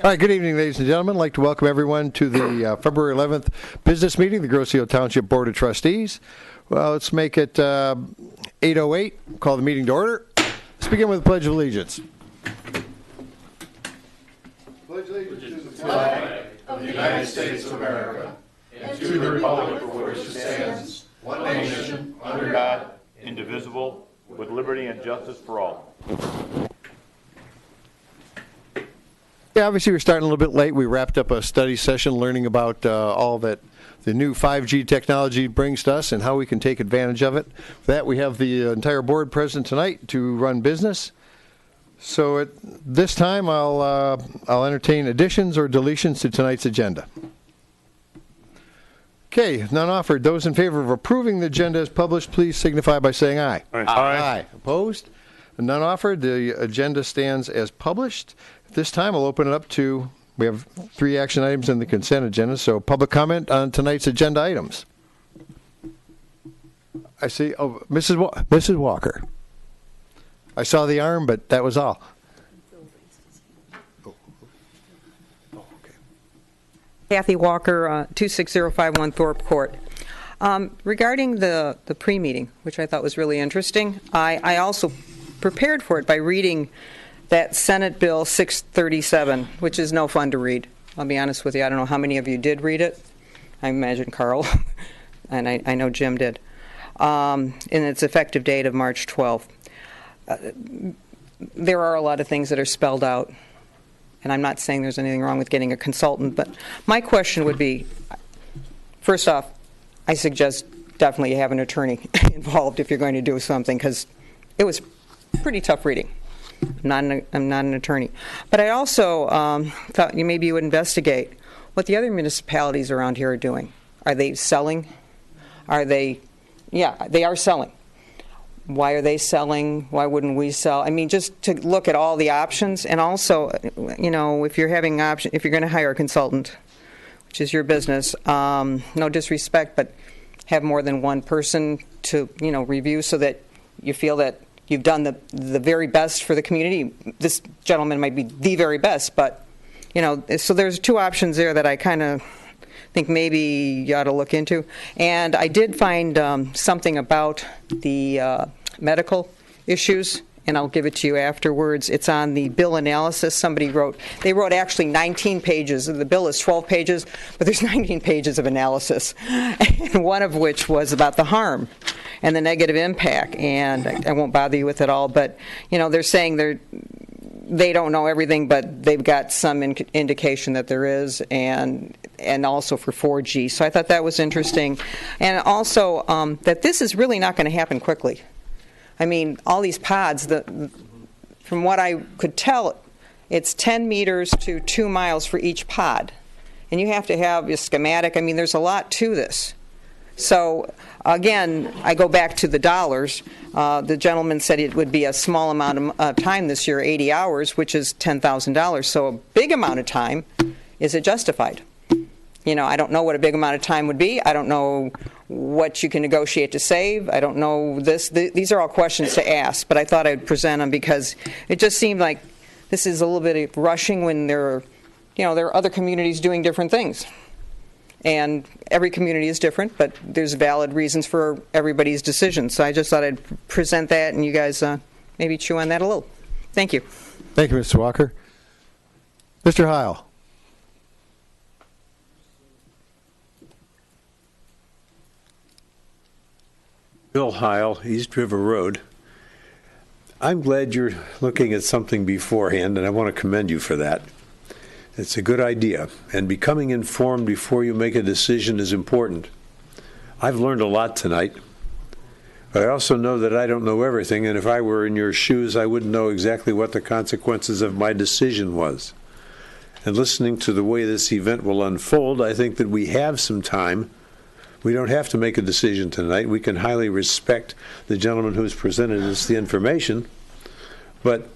All right, good evening, ladies and gentlemen. I'd like to welcome everyone to the February 11th business meeting, the Grosse Ile Township Board of Trustees. Well, let's make it 8:08. Call the meeting to order. Let's begin with the Pledge of Allegiance. Pledge allegiance to the flag of the United States of America and to the republic for which it stands, one nation, under God, indivisible, with liberty and justice for all. Yeah, obviously we're starting a little bit late. We wrapped up a study session learning about all that the new 5G technology brings to us and how we can take advantage of it. For that, we have the entire board present tonight to run business. So at this time, I'll entertain additions or deletions to tonight's agenda. Okay, none offered. Those in favor of approving the agenda as published, please signify by saying aye. Aye. Aye. Opposed? None offered. The agenda stands as published. At this time, I'll open it up to, we have 3 action items in the consent agenda, so public comment on tonight's agenda items. I see, Mrs. Walker. I saw the arm, but that was all. Kathy Walker, 26051 Thorpe Court. Regarding the pre-meeting, which I thought was really interesting, I also prepared for it by reading that Senate Bill 637, which is no fun to read. I'll be honest with you. I don't know how many of you did read it. I imagine Carl, and I know Jim did. And its effective date of March 12th. There are a lot of things that are spelled out, and I'm not saying there's anything wrong with getting a consultant, but my question would be, first off, I suggest definitely you have an attorney involved if you're going to do something, because it was pretty tough reading. I'm not an attorney. But I also thought maybe you would investigate what the other municipalities around here are doing. Are they selling? Yeah, they are selling. Why are they selling? Why wouldn't we sell? I mean, just to look at all the options, and also, you know, if you're having if you're going to hire a consultant, which is your business, no disrespect, but have more than one person to, you know, review so that you feel that you've done the very best for the community. This gentleman might be the very best, but, you know, so there's 2 options there that I kind of think maybe you ought to look into. And I did find something about the medical issues, and I'll give it to you afterwards. It's on the bill analysis. They wrote actually 19 pages. The bill is 12 pages, but there's 19 pages of analysis, and one of which was about the harm and the negative impact. And I won't bother you with it all, but, you know, they're saying they don't know everything, but they've got some indication that there is, and also for 4G. So I thought that was interesting. And also that this is really not going to happen quickly. I mean, all these pods, from what I could tell, it's 10 meters to 2 miles for each pod. And you have to have a schematic. I mean, there's a lot to this. So, again, I go back to the dollars. The gentleman said it would be a small amount of time this year, 80 hours, which is $10,000. So a big amount of time, is it justified? You know, I don't know what a big amount of time would be. I don't know what you can negotiate to save. I don't know this. These are all questions to ask, but I thought I'd present them because it just seemed like this is a little bit of rushing when there are other communities doing different things. And every community is different, but there's valid reasons for everybody's decisions. So I just thought I'd present that, and you guys maybe chew on that a little. Thank you. Thank you, Mr. Walker. Mr. Heil. Bill Heil, East River Road. I'm glad you're looking at something beforehand, and I want to commend you for that. It's a good idea, and becoming informed before you make a decision is important. I've learned a lot tonight, but I also know that I don't know everything, and if I were in your shoes, I wouldn't know exactly what the consequences of my decision was. And listening to the way this event will unfold, I think that we have some time. We don't have to make a decision tonight. We can highly respect the gentleman who's presented us the information, but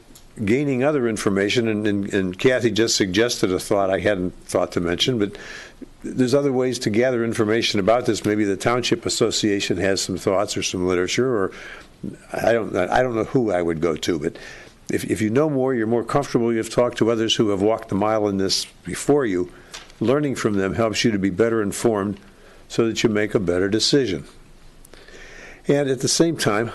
gaining other information, and Kathy just suggested a thought I hadn't thought to mention, but there's other ways to gather information about this. Maybe the Township Association has some thoughts or some literature, or I don't know who I would go to, but if you know more, you're more comfortable, you've talked to others who have walked the mile in this before you, learning from them helps you to be better informed so that you make a better decision. And at the same time,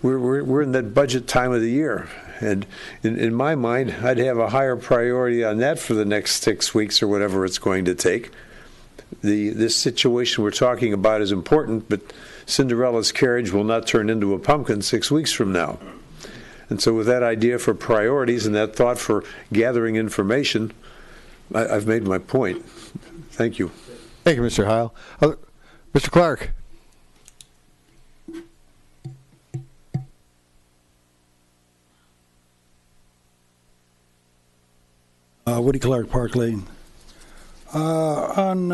we're in that budget time of the year. And in my mind, I'd have a higher priority on that for the next 6 weeks or whatever it's going to take. This situation we're talking about is important, but Cinderella's carriage will not turn into a pumpkin 6 weeks from now. And so with that idea for priorities and that thought for gathering information, I've made my point. Thank you. Thank you, Mr. Heil. Mr. Clark. Woody Clark, Park Lane. On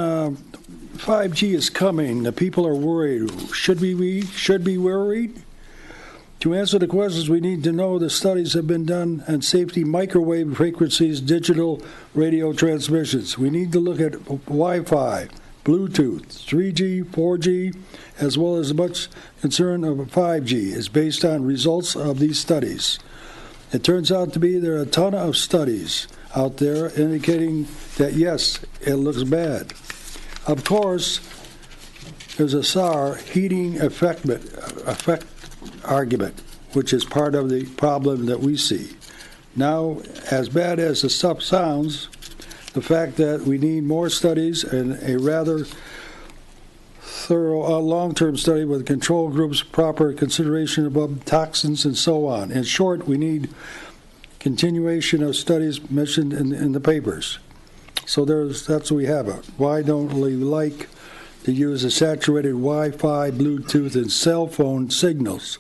5G is coming. The people are worried. Should we should be worried? To answer the questions, we need to know the studies have been done on safety microwave frequencies, digital radio transmissions. We need to look at Wi-Fi, Bluetooth, 3G, 4G, as well as much concern of 5G is based on results of these studies. It turns out to be there are a ton of studies out there indicating that, yes, it looks bad. Of course, there's a SAR heating effect argument, which is part of the problem that we see. Now, as bad as the stuff sounds, the fact that we need more studies and a rather thorough long-term study with control groups, proper consideration of toxins, and so on. In short, we need continuation of studies mentioned in the papers. So that's what we have. Why don't we like to use the saturated Wi-Fi, Bluetooth, and cell phone signals?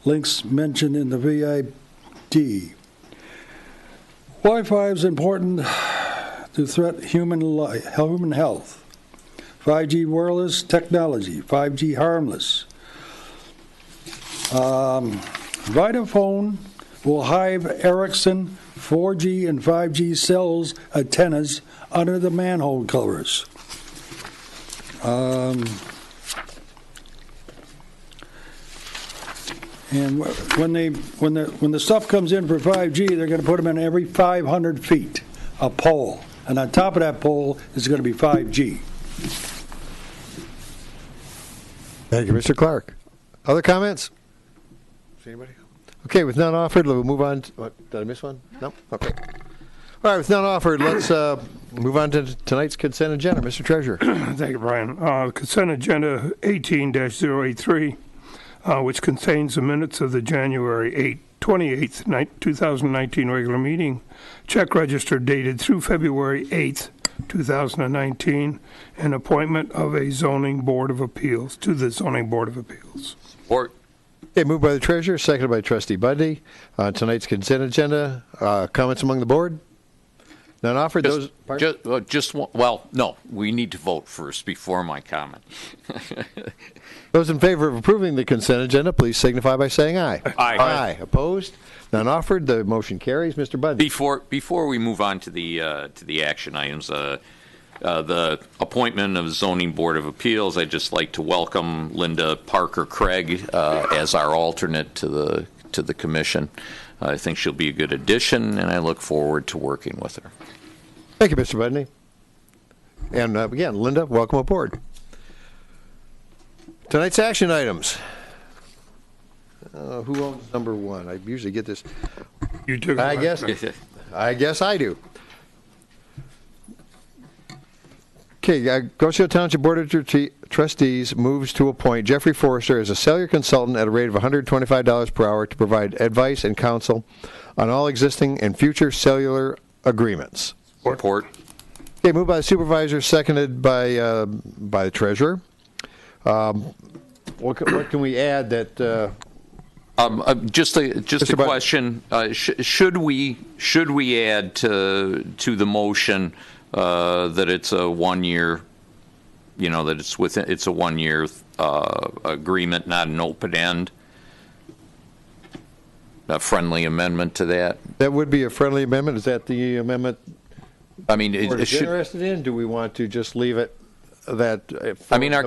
Links mentioned in the VID. Wi-Fi is important to threat human health. 5G wireless technology, 5G harmless. Vodafone will hide Ericsson 4G and 5G cells antennas under the manhole covers. And when the stuff comes in for 5G, they're going to put them in every 500 feet, a pole, and on top of that pole is going to be 5G. Thank you, Mr. Clark. Other comments? Anybody? Okay, with none offered, we'll move on. Did I miss one? No? Okay. All right, with none offered, let's move on to tonight's consent agenda. Mr. Treasurer. Thank you, Brian. Consent agenda 18-083, which contains the minutes of the January 28th, 2019 regular meeting, check register dated through February 8th, 2019, and appointment of a zoning board of appeals to the zoning board of appeals. Support. Okay, moved by the treasurer, seconded by Trustee Bundy. Tonight's consent agenda. Comments among the board? None offered. No, we need to vote first before my comment. Those in favor of approving the consent agenda, please signify by saying aye. Aye. Aye. Opposed? None offered. The motion carries. Mr. Bundy. Before we move on to the action items, the appointment of zoning board of appeals, I'd just like to welcome Linda Parker Craig as our alternate to the commission. I think she'll be a good addition, and I look forward to working with her. Thank you, Mr. Bundy. And again, Linda, welcome aboard. Tonight's action items. Who owns number one? I usually get this. You took I guess I do. Okay, Goshen Township Board of Trustees moves to appoint Jeffrey Forrester as a cellular consultant at a rate of $125 per hour to provide advice and counsel on all existing and future cellular agreements. Support. Okay, moved by the supervisor, seconded by the treasurer. What can we add that? Just a question. Should we add to the motion that it's a 1 year, that it's a 1 year agreement, not an open end? A friendly amendment to that? That would be a friendly amendment. Is that the amendment? I mean, It should interested in? Do we want to just leave it that. I mean, our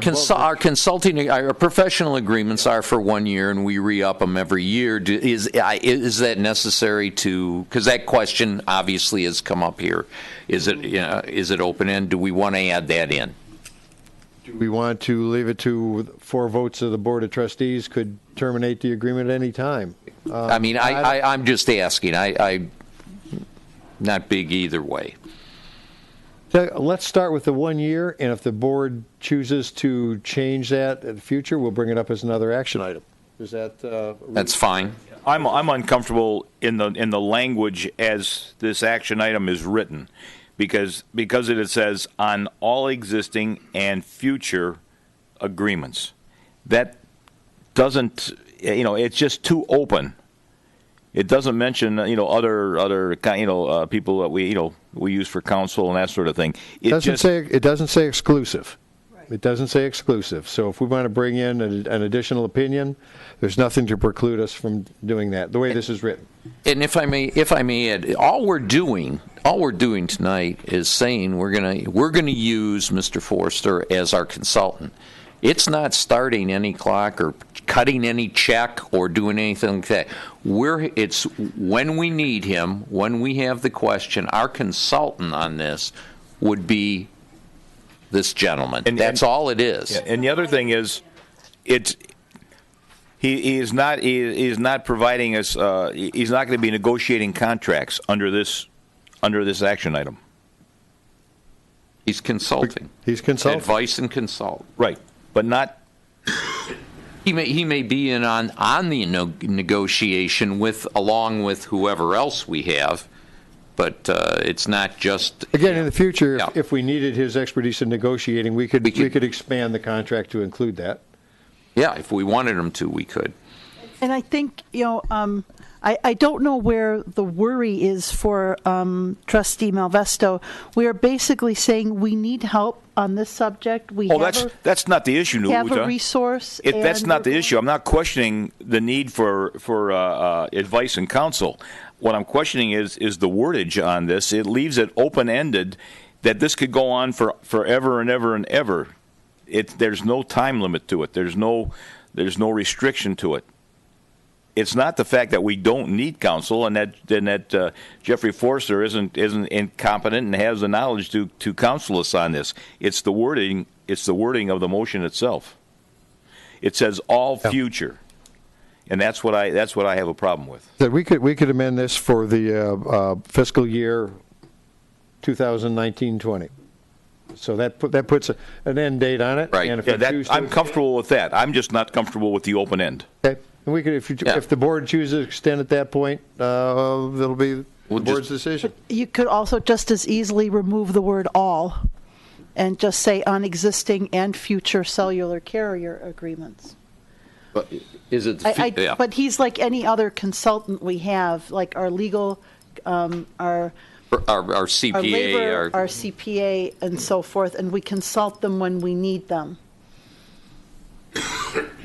consulting, our professional agreements are for 1 year, and we re-up them every year. Is that necessary to? Because that question obviously has come up here. Is it open end? Do we want to add that in? Do we want to leave it to 4 votes of the Board of Trustees could terminate the agreement at any time? I mean, I'm just asking. I'm not big either way. Let's start with the 1 year, and if the board chooses to change that in the future, we'll bring it up as another action item. Is that? That's fine. I'm uncomfortable in the language as this action item is written, because it says on all existing and future agreements. That doesn't, it's just too open. It doesn't mention, other people that we use for counsel and that sort of thing. It doesn't say exclusive. Right. It doesn't say exclusive. So if we want to bring in an additional opinion, there's nothing to preclude us from doing that. The way this is written. And if I may add, all we're doing tonight is saying we're gonna use Mr. Forster as our consultant. It's not starting any clock or cutting any check or doing anything like that. It's when we need him, when we have the question, our consultant on this would be this gentleman. And that's all it is. Yeah, and the other thing is, he is not providing us. He's not going to be negotiating contracts under this action item. He's consulting. He's consulting. Advice and consult. Right, but not. He may be in on the negotiation along with whoever else we have, but it's not just. Again, in the future, yeah. if we needed his expertise in negotiating, we could expand the contract to include that. Yeah, if we wanted him to, we could. And I think, I don't know where the worry is for Trustee Malvesto. We are basically saying we need help on this subject. That's not the issue, have a resource. That's not the issue. I'm not questioning the need for advice and counsel. What I'm questioning is the wordage on this. It leaves it open-ended that this could go on for forever and ever and ever. There's no time limit to it. There's no restriction to it. It's not the fact that we don't need counsel and that Jeffrey Forster isn't incompetent and has the knowledge to counsel us on this. It's the wording. It's the wording of the motion itself. It says all future, and that's what I have a problem with. That we could amend this for the fiscal year 2019-20. So that puts an end date on it. Right. And if I'm comfortable with that. I'm just not comfortable with the open end. Okay. And we could, if the board chooses to extend at that point, that'll be the board's decision. You could also just as easily remove the word all and just say on existing and future cellular carrier agreements. But is it? But he's like any other consultant we have, like our legal, our CPA, our labor, our CPA, and so forth, and we consult them when we need them.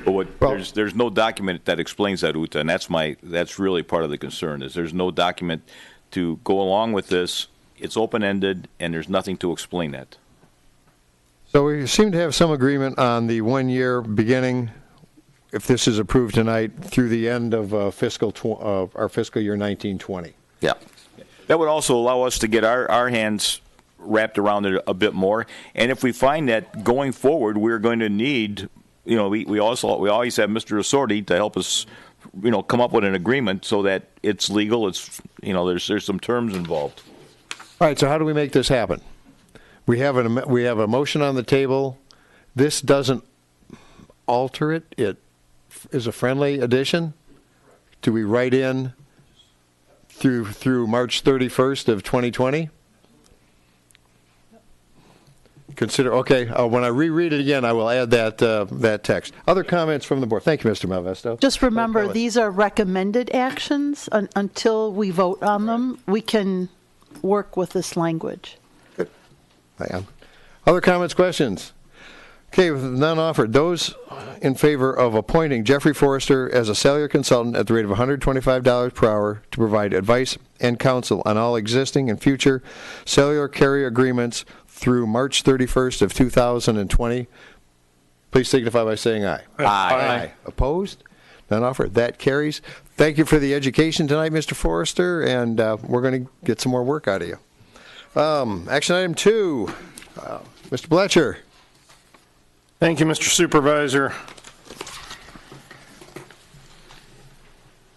But there's no document that explains that, Uta, and that's really part of the concern. Is there's no document to go along with this. It's open-ended, and there's nothing to explain that. So we seem to have some agreement on the 1 year beginning, if this is approved tonight, through the end of our fiscal year 19-20. Yeah. That would also allow us to get our hands wrapped around it a bit more. And if we find that going forward we're going to need, we always have Mr. Assorti to help us, come up with an agreement so that it's legal. It's there's some terms involved. All right. So how do we make this happen? We have a motion on the table. This doesn't alter it. It is a friendly addition. Do we write in through March 31st of 2020? Consider, okay, when I reread it again, I will add that text. Other comments from the board? Thank you, Mr. Malvesto. Just remember, these are recommended actions. Until we vote on them, we can work with this language. Good. I am. Other comments, questions? Okay, with none offered, those in favor of appointing Jeffrey Forrester as a cellular consultant at the rate of $125 per hour to provide advice and counsel on all existing and future cellular carrier agreements through March 31st of 2020, please signify by saying aye. Aye. Opposed? None offered. That carries. Thank you for the education tonight, Mr. Forrester, and we're going to get some more work out of you. Action item 2, Mr. Bletcher. Thank you, Mr. Supervisor.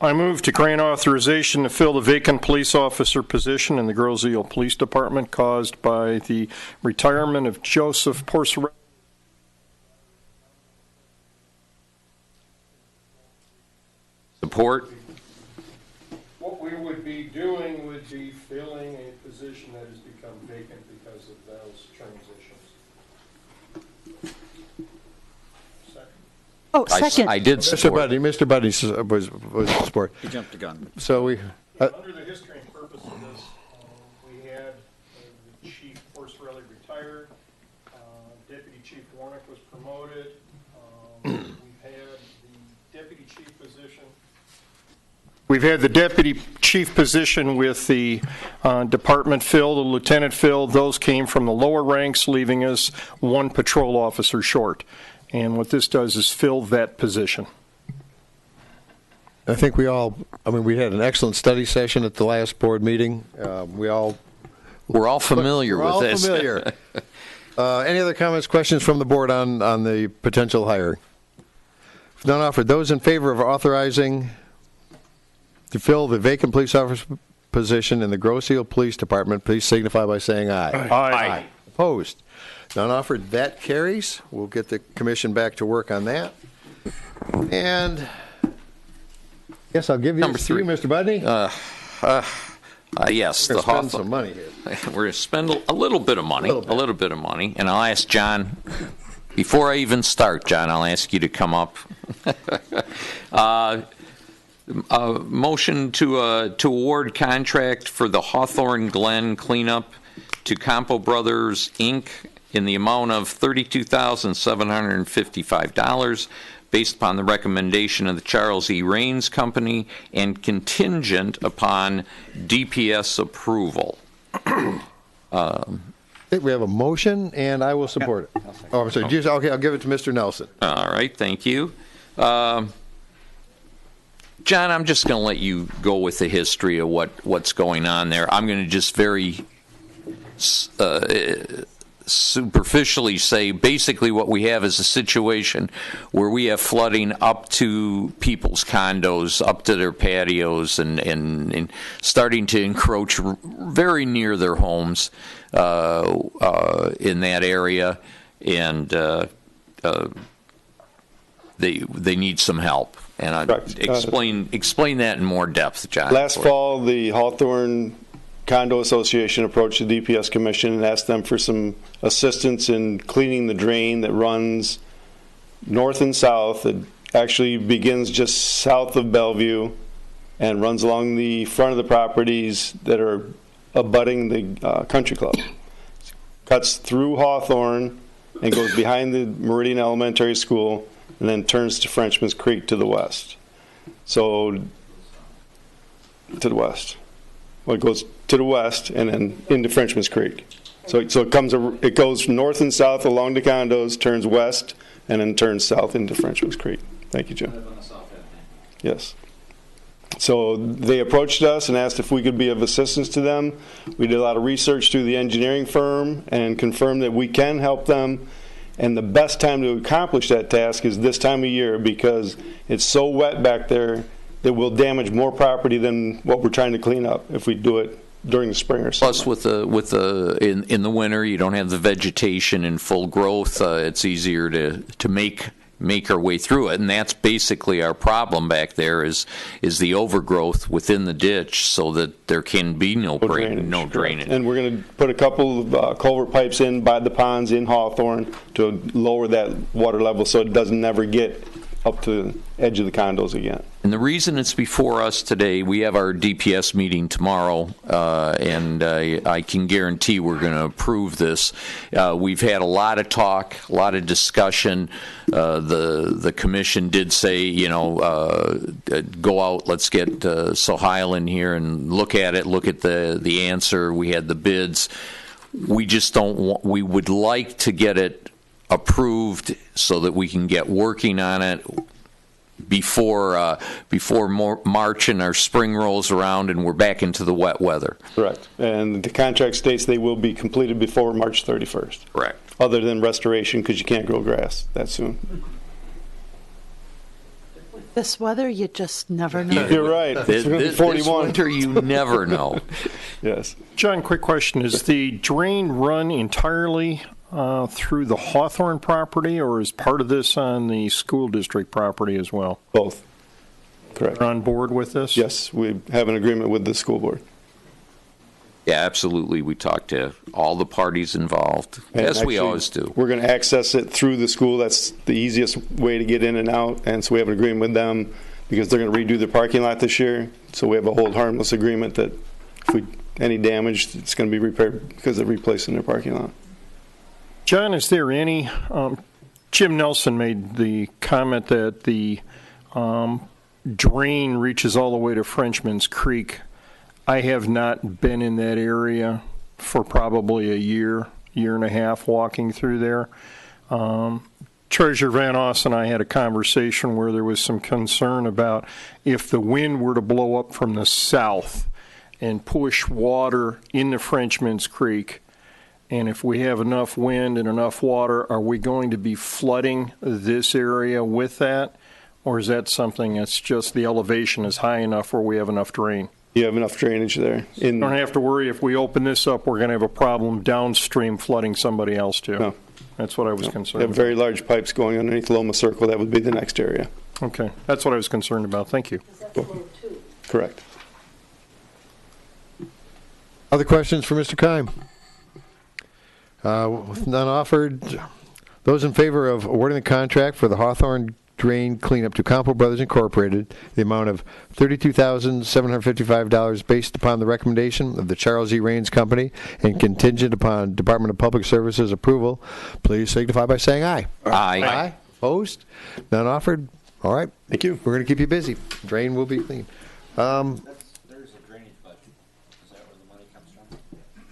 I move to grant authorization to fill the vacant police officer position in the Grosse-Ile Police Department caused by the retirement of Joseph Porcerelli. Support. What we would be doing would be filling a position that has become vacant because of those transitions. Second. Oh, second. I did support. Mr. Buddy was support. He jumped the gun. So we, Under the history and purpose of this, we had the Chief Porcerelli retired, Deputy Chief Warnick was promoted, we've had the Deputy Chief position. We've had the Deputy Chief position with the department filled, the lieutenant filled. Those came from the lower ranks, leaving us one patrol officer short. And what this does is fill that position. I think we had an excellent study session at the last board meeting. We're all familiar with this. Familiar. Any other comments, questions from the board on the potential hiring? If none offered, those in favor of authorizing to fill the vacant police officer position in the Grosse-Ile Police Department, please signify by saying aye. Aye. Opposed? None offered. That carries. We'll get the commission back to work on that. And yes, I'll give you Number this to you, 3. Mr. Budney. Yes, We're the going to spend some money here. We're going to spend a little bit of money, and I'll ask John, before I even start, John, I'll ask you to come up. Motion to award contract for the Hawthorne Glen cleanup to Campo Brothers, Inc. in the amount of $32,755, based upon the recommendation of the Charles E. Raines Company and contingent upon DPS approval. I think we have a motion, and I will support it. Oh, I'm sorry. Okay, I'll give it to Mr. Nelson. All right, thank you. John, I'm just going to let you go with the history of what's going on there. I'm going to just very superficially say basically what we have is a situation where we have flooding up to people's condos, up to their patios, and starting to encroach very near their homes in that area, and they need some help. And explain that in more depth, John. Last fall, the Hawthorne Condo Association approached the DPS Commission and asked them for some assistance in cleaning the drain that runs north and south. It actually begins just south of Bellevue and runs along the front of the properties that are abutting the country club. Cuts through Hawthorne and goes behind the Meridian Elementary School and then turns to Frenchman's Creek to the west. So, to the west. Well, it goes to the west and then into Frenchman's Creek. So it goes north and south along the condos, turns west, and then turns south into Frenchman's Creek. Thank you, Jim. Yes. So they approached us and asked if we could be of assistance to them. We did a lot of research through the engineering firm and confirmed that we can help them. And the best time to accomplish that task is this time of year, because it's so wet back there that will damage more property than what we're trying to clean up if we do it during the spring or summer. Plus, in the winter, you don't have the vegetation in full growth. It's easier to make our way through it, and that's basically our problem back there is the overgrowth within the ditch, so that there can be no drainage. And we're going to put a couple of culvert pipes in by the ponds in Hawthorne to lower that water level so it doesn't never get up to the edge of the condos again. And the reason it's before us today, we have our DPS meeting tomorrow, and I can guarantee we're going to approve this. We've had a lot of talk, a lot of discussion. The commission did say, go out, let's get Soheil in here and look at it, look at the answer. We had the bids. We just don't want, we would like to get it approved so that we can get working on it before March and our spring rolls around and we're back into the wet weather. Correct. And the contract states they will be completed before March 31st. Correct. Other than restoration, because you can't grow grass that soon. This weather, you just never know. You're right. It's going to be 41. This winter, you never know. Yes. John, quick question. Is the drain run entirely through the Hawthorne property, or is part of this on the school district property as well? Both. Correct. You're on board with this? Yes, we have an agreement with the school board. Yeah, absolutely. We talked to all the parties involved, And as we actually, always do. We're going to access it through the school. That's the easiest way to get in and out. And so we have an agreement with them because they're going to redo the parking lot this year. So we have a hold harmless agreement that if any damage, it's going to be repaired because they're replacing their parking lot. John, is there any, Jim Nelson made the comment that the drain reaches all the way to Frenchman's Creek. I have not been in that area for probably a year and a half walking through there. Treasurer Van Oss and I had a conversation where there was some concern about if the wind were to blow up from the south and push water into Frenchman's Creek, and if we have enough wind and enough water, are we going to be flooding this area with that? Or is that something that's just the elevation is high enough where we have enough drain? You have enough drainage there. Don't have to worry if we open this up, we're going to have a problem downstream flooding somebody else too. No. That's what I was We concerned have about. very large pipes going underneath Loma Circle. That would be the next area. Okay, that's what I was concerned about. Thank you. Correct. Other questions for Mr. Keim? With none offered, those in favor of awarding the contract for the Hawthorne Drain Cleanup to Campo Brothers Incorporated, the amount of $32,755 based upon the recommendation of the Charles E. Raines Company and contingent upon Department of Public Services approval, please signify by saying aye. Aye. Aye. Opposed? None offered? All right. Thank you. We're going to keep you busy. Drain will be clean. There's a drainage budget. Is that where the money comes from?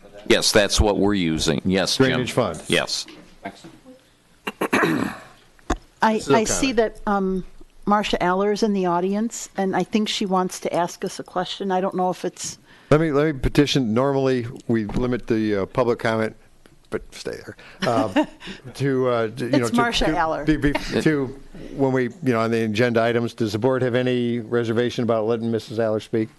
For that? Yes, that's what we're using. Yes, Jim. Drainage fund. Yes. I see that Marcia Aller is in the audience, and I think she wants to ask us a question. I don't know if it's... Let me petition. Normally, we limit the public comment, but stay there. It's Marcia Aller. To when we, on the agenda items, does the board have any reservation about letting Mrs. Aller speak?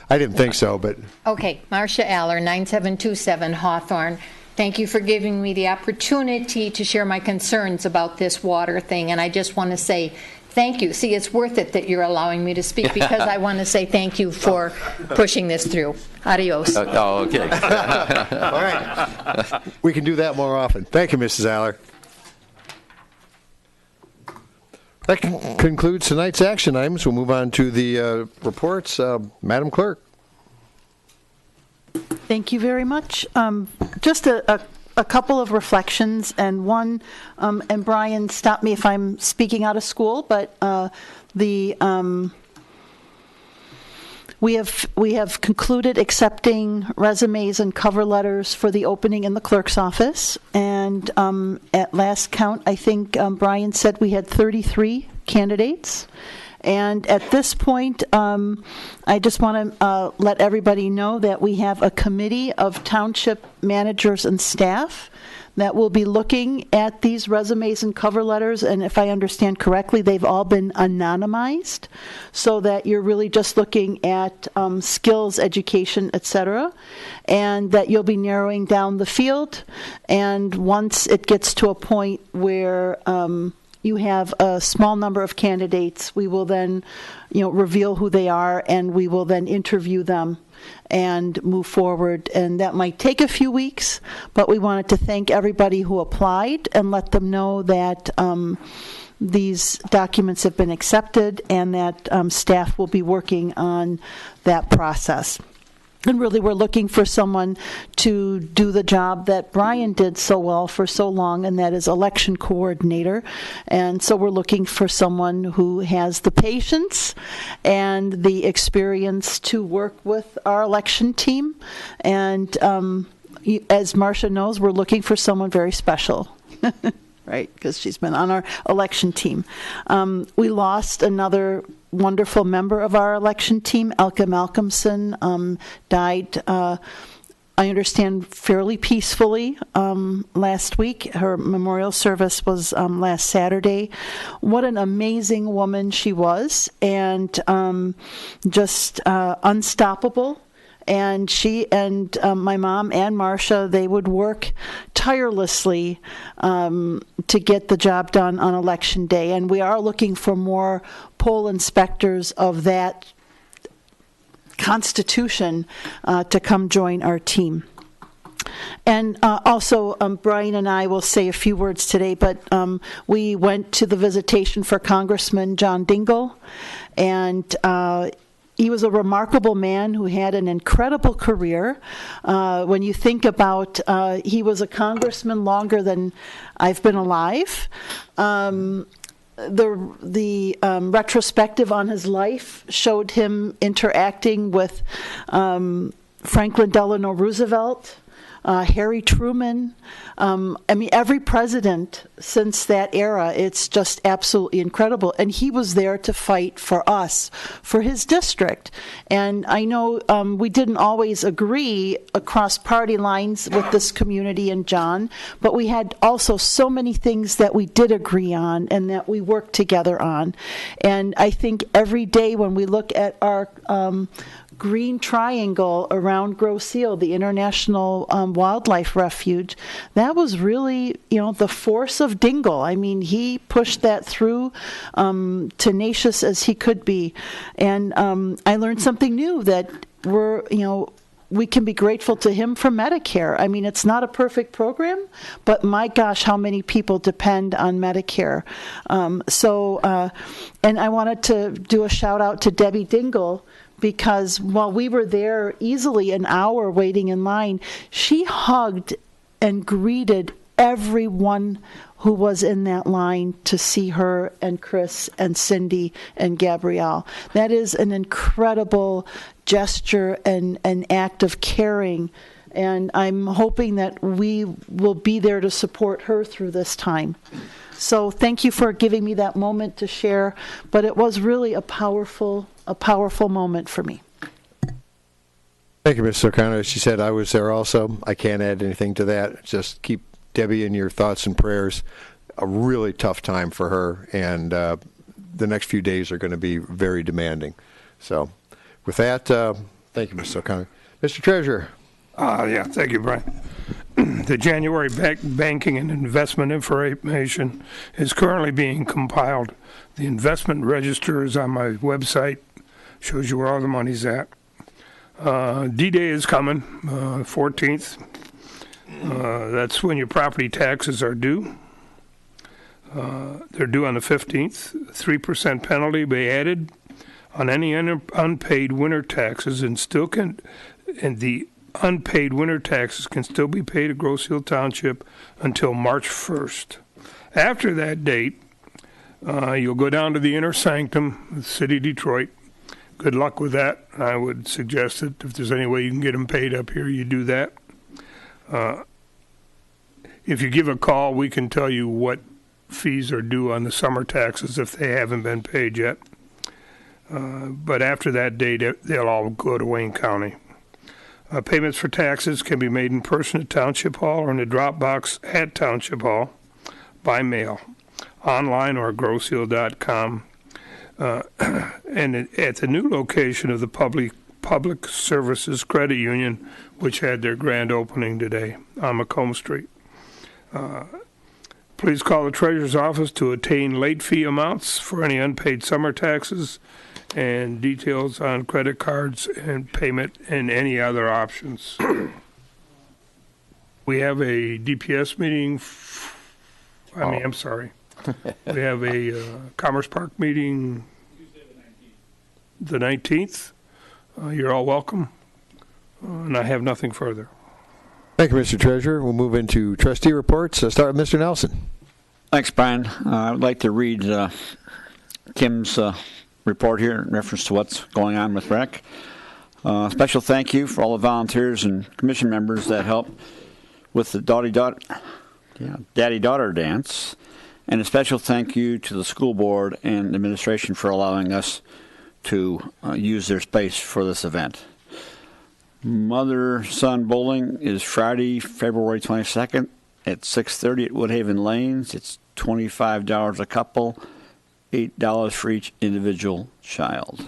I didn't think so, but Okay, Marcia Aller, 9727 Hawthorne. Thank you for giving me the opportunity to share my concerns about this water thing, and I just want to say thank you. See, it's worth it that you're allowing me to speak because I want to say thank you for pushing this through. Adios. Okay. all right. We can do that more often. Thank you, Mrs. Aller. That concludes tonight's action items. We'll move on to the reports. Madam Clerk. Thank you very much. Just a couple of reflections, and one, and Brian, stop me if I'm speaking out of school, but we have concluded accepting resumes and cover letters for the opening in the clerk's office, and at last count, I think Brian said we had 33 candidates. And at this point, I just want to let everybody know that we have a committee of township managers and staff that will be looking at these resumes and cover letters. And if I understand correctly, they've all been anonymized, so that you're really just looking at skills, education, et cetera, and that you'll be narrowing down the field. And once it gets to a point where you have a small number of candidates, we will then, reveal who they are, and we will then interview them and move forward. And that might take a few weeks, but we wanted to thank everybody who applied and let them know that these documents have been accepted and that staff will be working on that process. And really, we're looking for someone to do the job that Brian did so well for so long, and that is election coordinator. And so we're looking for someone who has the patience and the experience to work with our election team. And as Marcia knows, we're looking for someone very special. Right, because she's been on our election team. We lost another wonderful member of our election team. Elke Malcolmson died, I understand, fairly peacefully last week. Her memorial service was last Saturday. What an amazing woman she was, and just unstoppable. And she and my mom and Marcia, they would work tirelessly to get the job done on Election Day. And we are looking for more poll inspectors of that constitution to come join our team. And also, Brian and I will say a few words today, but we went to the visitation for Congressman John Dingell, and he was a remarkable man who had an incredible career. When you think about, he was a congressman longer than I've been alive. The retrospective on his life showed him interacting with Franklin Delano Roosevelt, Harry Truman. I mean, every president since that era, it's just absolutely incredible. And he was there to fight for us, for his district. And I know we didn't always agree across party lines with this community and John, but we had also so many things that we did agree on and that we worked together on. And I think every day when we look at our green triangle around Grosse Ile, the International Wildlife Refuge, that was really, the force of Dingell. I mean, he pushed that through, tenacious as he could be. And I learned something new, that we can be grateful to him for Medicare. I mean, it's not a perfect program, but my gosh, how many people depend on Medicare. And I wanted to do a shout out to Debbie Dingell, because while we were there easily an hour waiting in line, she hugged and greeted everyone who was in that line to see her and Chris and Cindy and Gabrielle. That is an incredible gesture and an act of caring. And I'm hoping that we will be there to support her through this time. So thank you for giving me that moment to share. But it was really a powerful moment for me. Thank you, Mrs. O'Connor. As she said, I was there also. I can't add anything to that. Just keep Debbie in your thoughts and prayers. A really tough time for her, and the next few days are going to be very demanding. So with that, thank you, Mrs. O'Connor. Mr. Treasurer. Thank you, Brian. The January banking and investment information is currently being compiled. The investment register is on my website, shows you where all the money's at. D-Day is coming, 14th. That's when your property taxes are due. They're due on the 15th. 3% penalty will be added on any unpaid winter taxes, and the unpaid winter taxes can still be paid at Grosse Ile Township until March 1st. After that date, you'll go down to the inner sanctum of the city of Detroit. Good luck with that. I would suggest that if there's any way you can get them paid up here, you do that. If you give a call, we can tell you what fees are due on the summer taxes if they haven't been paid yet. But after that date, they'll all go to Wayne County. Payments for taxes can be made in person at Township Hall or in the drop box at Township Hall by mail, online or grosseile.com. And at the new location of the Public Services Credit Union, which had their grand opening today on Macomb Street. Please call the Treasurer's Office to attain late fee amounts for any unpaid summer taxes and details on credit cards and payment and any other options. We have a DPS meeting. We have a Commerce Park meeting the 19th. You're all welcome. And I have nothing further. Thank you, Mr. Treasurer. We'll move into trustee reports. Start with Mr. Nelson. Thanks, Brian. I would like to read Kim's report here in reference to what's going on with rec. Special thank you for all the volunteers and commission members that helped with the daddy-daughter dance. And a special thank you to the school board and administration for allowing us to use their space for this event. Mother-son bowling is Friday, February 22nd at 6:30 at Woodhaven Lanes. It's $25 a couple, $8 for each individual child.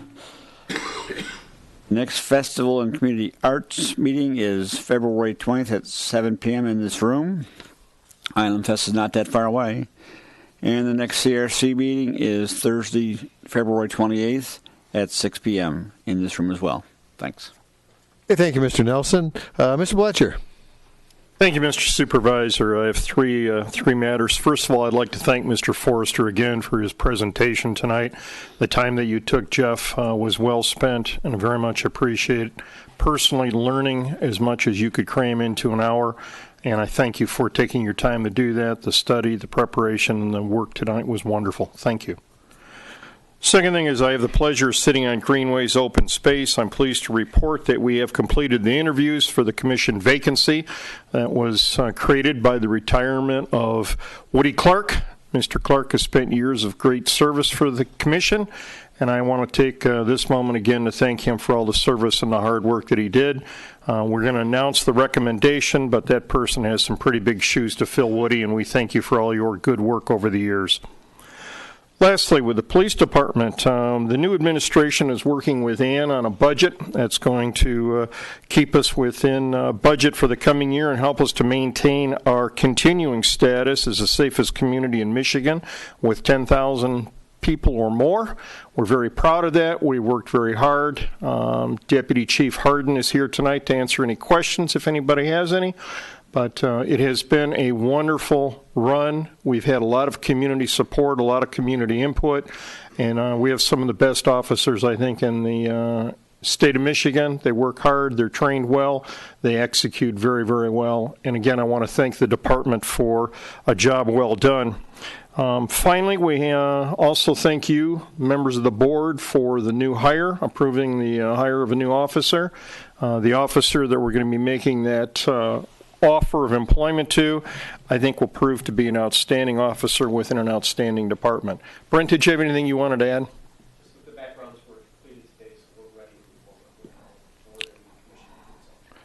Next festival and community arts meeting is February 20th at 7 p.m. in this room. Island Fest is not that far away. And the next CRC meeting is Thursday, February 28th at 6 p.m. in this room as well. Thanks. Hey, thank you, Mr. Nelson. Mr. Bletcher. Thank you, Mr. Supervisor. I have three matters. First of all, I'd like to thank Mr. Forrester again for his presentation tonight. The time that you took, Jeff, was well spent, and I very much appreciate personally learning as much as you could cram into an hour. And I thank you for taking your time to do that. The study, the preparation, and the work tonight was wonderful. Thank you. Second thing is I have the pleasure of sitting on Greenway's open space. I'm pleased to report that we have completed the interviews for the commission vacancy that was created by the retirement of Woody Clark. Mr. Clark has spent years of great service for the commission, and I want to take this moment again to thank him for all the service and the hard work that he did. We're going to announce the recommendation, but that person has some pretty big shoes to fill, Woody, and we thank you for all your good work over the years. Lastly, with the police department, the new administration is working with Ann on a budget that's going to keep us within budget for the coming year and help us to maintain our continuing status as the safest community in Michigan with 10,000 people or more. We're very proud of that. We worked very hard. Deputy Chief Harden is here tonight to answer any questions if anybody has any. But it has been a wonderful run. We've had a lot of community support, a lot of community input, and we have some of the best officers, I think, in the state of Michigan. They work hard, they're trained well, they execute very, very well. And again, I want to thank the department for a job well done. Finally, we also thank you, members of the board, for the new hire, approving the hire of a new officer. The officer that we're going to be making that offer of employment to, I think will prove to be an outstanding officer within an outstanding department. Brent, did you have anything you wanted to add? The backgrounds were completed today, so we're ready to move forward.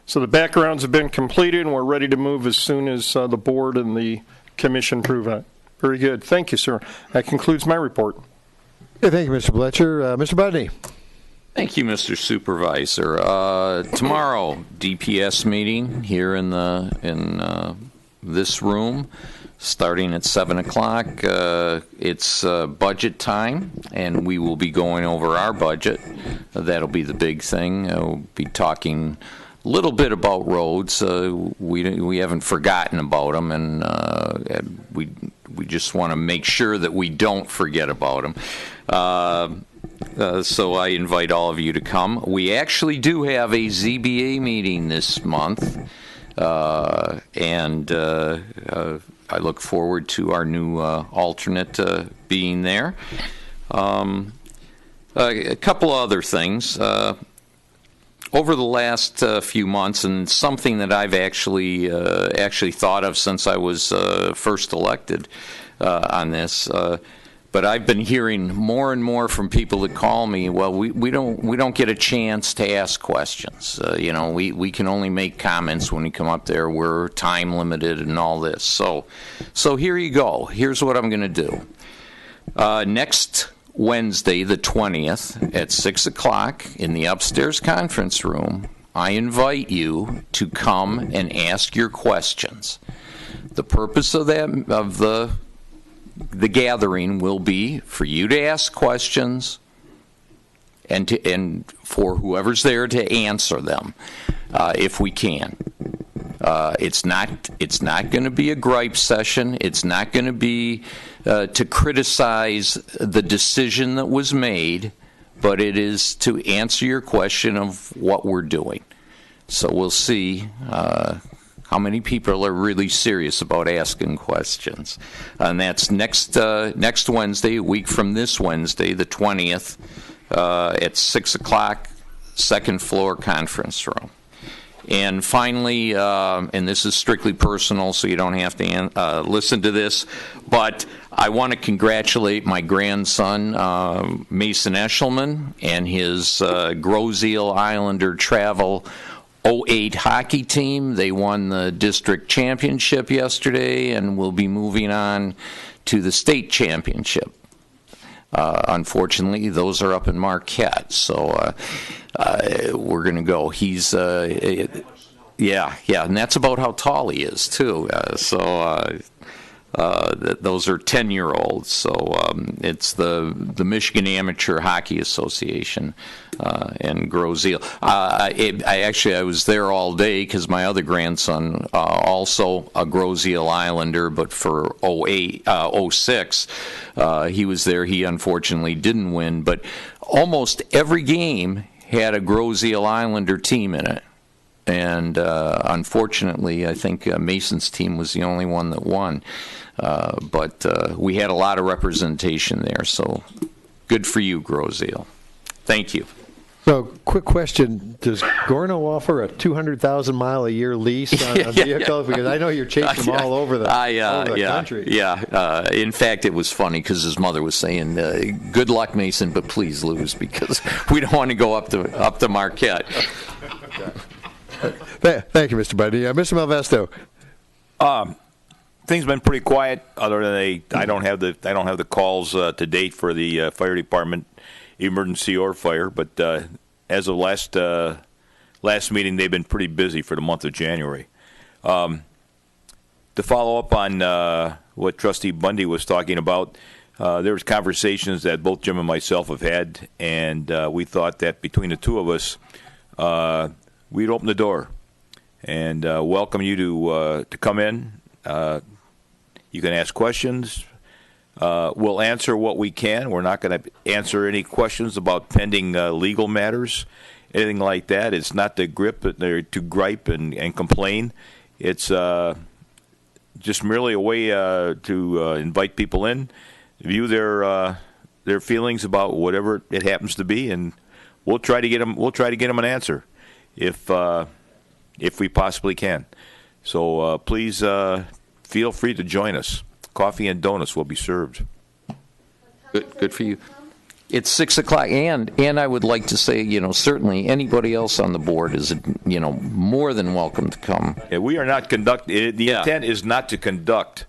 So the backgrounds have been completed, and we're ready to move as soon as the board and the commission approve it. Very good. Thank you, sir. That concludes my report. Hey, thank you, Mr. Bletcher. Mr. Budney. Thank you, Mr. Supervisor. Tomorrow, DPS meeting here in this room, starting at 7 o'clock. It's budget time, and we will be going over our budget. That'll be the big thing. We'll be talking a little bit about roads. We haven't forgotten about them, and we just want to make sure that we don't forget about them. So I invite all of you to come. We actually do have a ZBA meeting this month, and I look forward to our new alternate being there. A couple other things. Over the last few months, and something that I've actually thought of since I was first elected on this, but I've been hearing more and more from people that call me. Well, we don't get a chance to ask questions. We can only make comments when we come up there. We're time limited and all this. So here you go. Here's what I'm going to do. Next Wednesday, the 20th, at 6 o'clock in the upstairs conference room, I invite you to come and ask your questions. The purpose of the gathering will be for you to ask questions and for whoever's there to answer them, if we can. It's not going to be a gripe session. It's not going to be to criticize the decision that was made, but it is to answer your question of what we're doing. So we'll see how many people are really serious about asking questions. And that's next Wednesday, a week from this Wednesday, the 20th, at 6 o'clock, second floor conference room. And finally, and this is strictly personal, so you don't have to listen to this, but I want to congratulate my grandson, Mason Eshelman, and his Groseal Islander Travel 08 hockey team. They won the district championship yesterday and will be moving on to the state championship. Unfortunately, those are up in Marquette, so we're going to go. He's, yeah, and that's about how tall he is, too. Those are 10-year-olds, so it's the Michigan Amateur Hockey Association and Groseal. I was there all day because my other grandson, also a Groseal Islander, but for 06, he was there. He unfortunately didn't win, but almost every game had a Groseal Islander team in it. And unfortunately, I think Mason's team was the only one that won. But we had a lot of representation there, so good for you, Groseal. Thank you. So, quick question: does Gorno offer a 200,000-mile-a-year lease on vehicles? Because I know you're chasing them all over the country. Yeah. In fact, it was funny because his mother was saying, "Good luck, Mason, but please lose because we don't want to go up to Marquette." Thank you, Mr. Buddy. Mr. Malvesto. Things have been pretty quiet. Other than I don't have the calls to date for the fire department, emergency or fire. But as of last meeting, they've been pretty busy for the month of January. To follow up on what Trustee Bundy was talking about, there was conversations that both Jim and myself have had, and we thought that between the two of us, we'd open the door and welcome you to come in. You can ask questions. We'll answer what we can. We're not going to answer any questions about pending legal matters, anything like that. It's not to gripe and complain. It's just merely a way to invite people in, view their feelings about whatever it happens to be, and we'll try to get them an answer if we possibly can. So please feel free to join us. Coffee and donuts will be served. Good for you. It's 6 o'clock, and I would like to say, certainly anybody else on the board is, more than welcome to come. Yeah, we are not conducting. The intent is not to conduct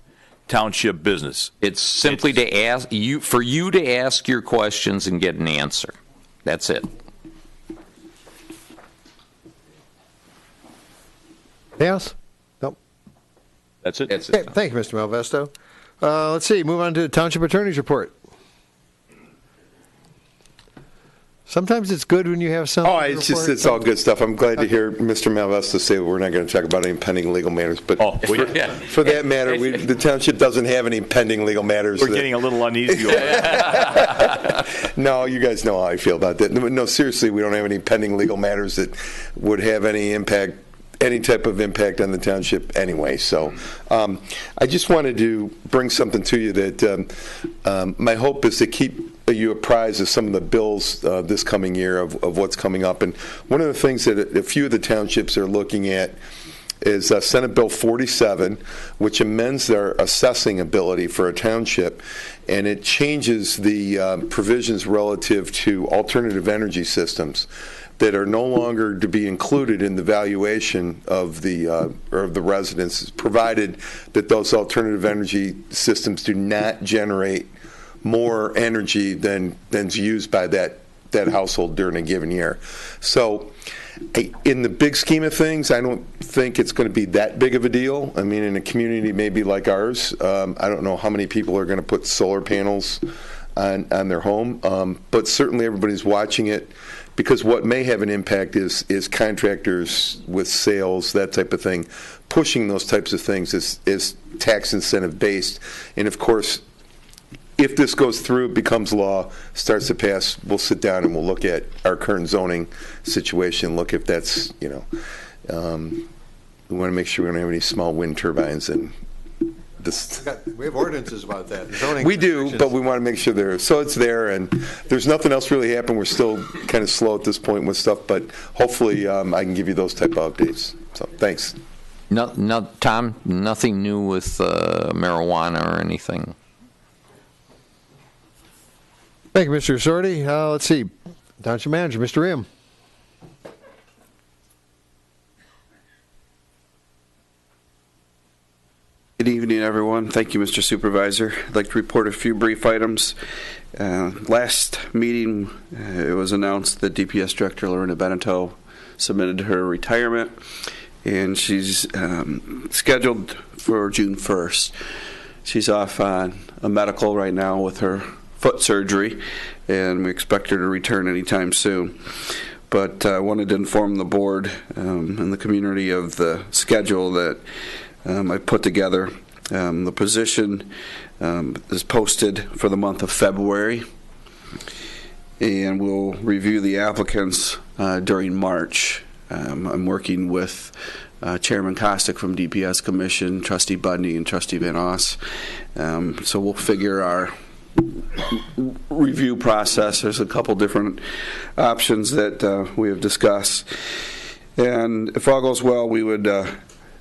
township business. It's simply to ask you to ask your questions and get an answer. That's it. Anything else? Nope. That's it. Okay, thank you, Mr. Malvesto. Let's see. Move on to the Township Attorney's report. Sometimes it's good when you have something. It's all good stuff. I'm glad to hear Mr. Malvesto say we're not going to talk about any pending legal matters. But for that matter, the township doesn't have any pending legal matters. We're getting a little uneasy over that. No, you guys know how I feel about that. No, seriously, we don't have any pending legal matters that would have any type of impact on the township anyway. So I just wanted to bring something to you that my hope is to keep you apprised of some of the bills this coming year of what's coming up. And one of the things that a few of the townships are looking at is Senate Bill 47, which amends their assessing ability for a township, and it changes the provisions relative to alternative energy systems that are no longer to be included in the valuation of the residents, provided that those alternative energy systems do not generate more energy than's used by that household during a given year. So in the big scheme of things, I don't think it's going to be that big of a deal. I mean, in a community maybe like ours, I don't know how many people are going to put solar panels on their home, but certainly everybody's watching it, because what may have an impact is contractors with sales, that type of thing, pushing those types of things is tax incentive based. And of course, if this goes through, it becomes law, starts to pass, we'll sit down and we'll look at our current zoning situation, look if that's, we want to make sure we don't have any small wind turbines and this. We have ordinances about that. Zoning We do, restrictions. but we want to make sure so it's there, and there's nothing else really happened. We're still kind of slow at this point with stuff, but hopefully I can give you those type of updates. So thanks. No, Tom, nothing new with marijuana or anything. Thank you, Mr. Sorty. Let's see. Township Manager, Mr. Rim. Good evening, everyone. Thank you, Mr. Supervisor. I'd like to report a few brief items. Last meeting, it was announced that DPS Director Lorena Beneteau submitted her retirement, and she's scheduled for June 1st. She's off on a medical right now with her foot surgery, and we expect her to return anytime soon. But I wanted to inform the board and the community of the schedule that I put together. The position is posted for the month of February, and we'll review the applicants during March. I'm working with Chairman Kostick from DPS Commission, Trustee Budney, and Trustee Van Oss. So we'll figure our review process. There's a couple different options that we have discussed. And if all goes well, we would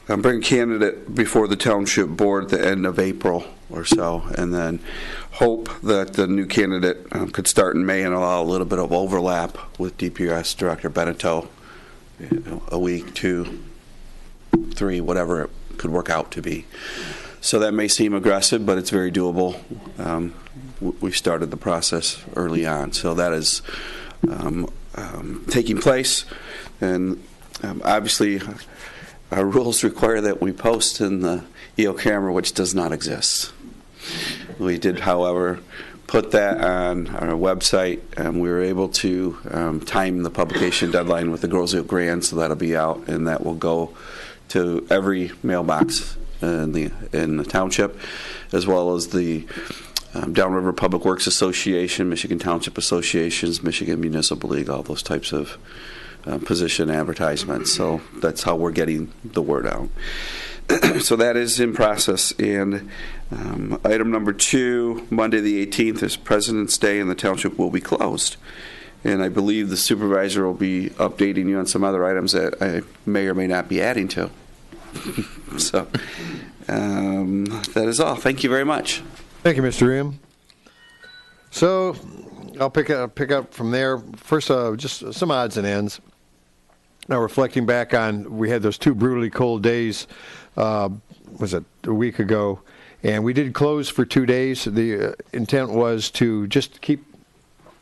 bring a candidate before the Township Board at the end of April or so, and then hope that the new candidate could start in May and allow a little bit of overlap with DPS Director Beneteau, a week, 2, 3, whatever it could work out to be. So that may seem aggressive, but it's very doable. We started the process early on, so that is taking place, and obviously our rules require that we post in the EO camera, which does not exist. We did, however, put that on our website, and we were able to time the publication deadline with the Girls Guild Grand, so that'll be out, and that will go to every mailbox in the township, as well as the Downriver Public Works Association, Michigan Township Associations, Michigan Municipal League, all those types of position advertisements. So that's how we're getting the word out. So that is in process. And item number 2, Monday the 18th is President's Day, and the township will be closed. And I believe the supervisor will be updating you on some other items that I may or may not be adding to. So that is all. Thank you very much. Thank you, Mr. Rim. So I'll pick up from there. First, just some odds and ends. Now, reflecting back on, we had those 2 brutally cold days, was it a week ago, and we did close for 2 days. The intent was to just keep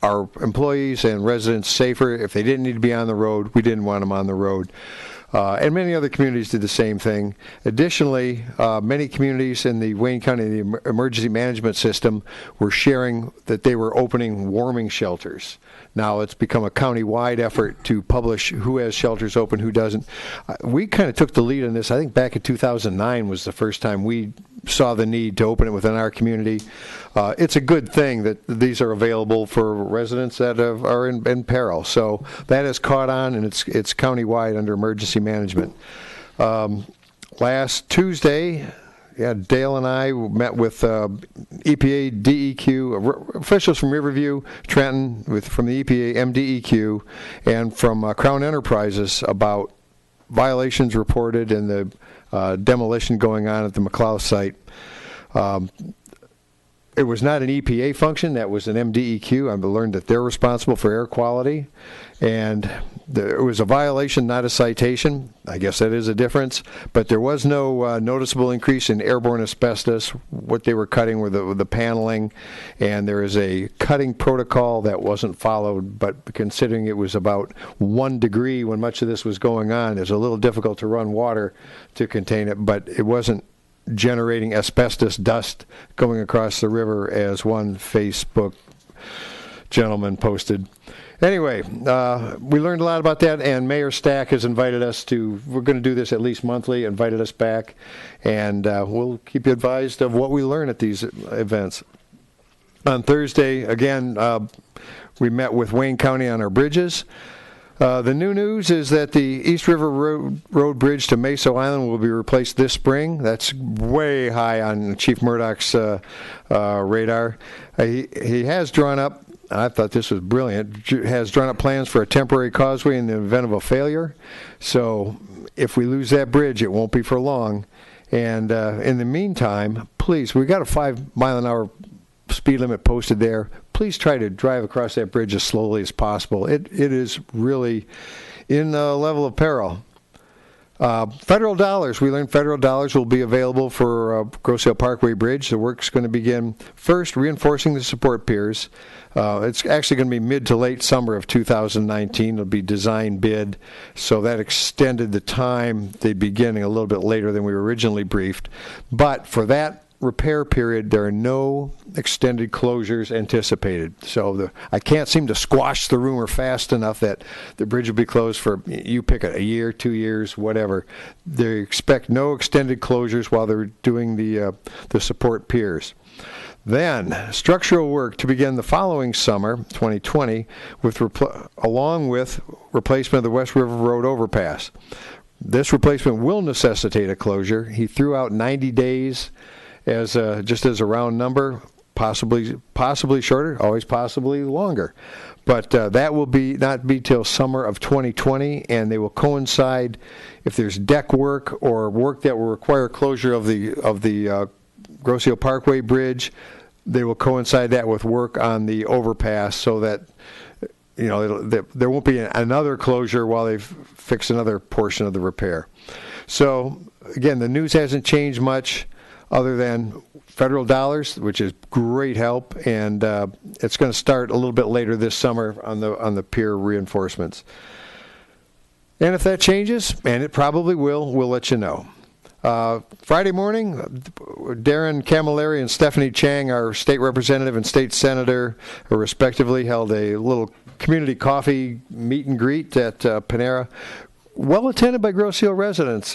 our employees and residents safer. If they didn't need to be on the road, we didn't want them on the road. And many other communities did the same thing. Additionally, many communities in the Wayne County Emergency Management System were sharing that they were opening warming shelters. Now it's become a county-wide effort to publish who has shelters open, who doesn't. We kind of took the lead on this. I think back in 2009 was the first time we saw the need to open it within our community. It's a good thing that these are available for residents that are in peril. So that has caught on, and it's county-wide under emergency management. Last Tuesday, Dale and I met with EPA, DEQ, officials from Riverview, Trenton, from the EPA, MDEQ, and from Crown Enterprises about violations reported and the demolition going on at the McLeod site. It was not an EPA function, that was an MDEQ. I've learned that they're responsible for air quality, and it was a violation, not a citation. I guess that is a difference, but there was no noticeable increase in airborne asbestos. What they were cutting were the paneling, and there is a cutting protocol that wasn't followed, but considering it was about 1 degree when much of this was going on, it was a little difficult to run water to contain it, but it wasn't generating asbestos dust going across the river, as one Facebook gentleman posted. Anyway, we learned a lot about that, and Mayor Stack has invited us to, we're going to do this at least monthly, invited us back, and we'll keep you advised of what we learn at these events. On Thursday, again, we met with Wayne County on our bridges. The new news is that the East River Road Bridge to Mesa Island will be replaced this spring. That's way high on Chief Murdoch's radar. He has drawn up, I thought this was brilliant, has drawn up plans for a temporary causeway in the event of a failure. So if we lose that bridge, it won't be for long. And in the meantime, please, we've got a 5-mile-an-hour speed limit posted there. Please try to drive across that bridge as slowly as possible. It is really in a level of peril. Federal dollars. We learned federal dollars will be available for Grosse Ile Parkway Bridge. The work's going to begin first reinforcing the support piers. It's actually going to be mid to late summer of 2019. It'll be design bid, so that extended the time they'd be beginning a little bit later than we were originally briefed. But for that repair period, there are no extended closures anticipated. So I can't seem to squash the rumor fast enough that the bridge will be closed for, you pick it, a year, 2 years, whatever. They expect no extended closures while they're doing the support piers. Then, structural work to begin the following summer, 2020, along with replacement of the West River Road overpass. This replacement will necessitate a closure. He threw out 90 days as just as a round number, possibly shorter, always possibly longer. But that will not be till summer of 2020, and they will coincide if there's deck work or work that will require closure of the Grosse Ile Parkway Bridge. They will coincide that with work on the overpass, so that there won't be another closure while they fix another portion of the repair. So again, the news hasn't changed much, other than federal dollars, which is great help, and it's going to start a little bit later this summer on the pier reinforcements. And if that changes, and it probably will, we'll let you know. Friday morning, Darren Camilleri and Stephanie Chang, our state representative and state senator, respectively, held a little community coffee meet and greet at Panera. Well attended by Grosse Ile residents,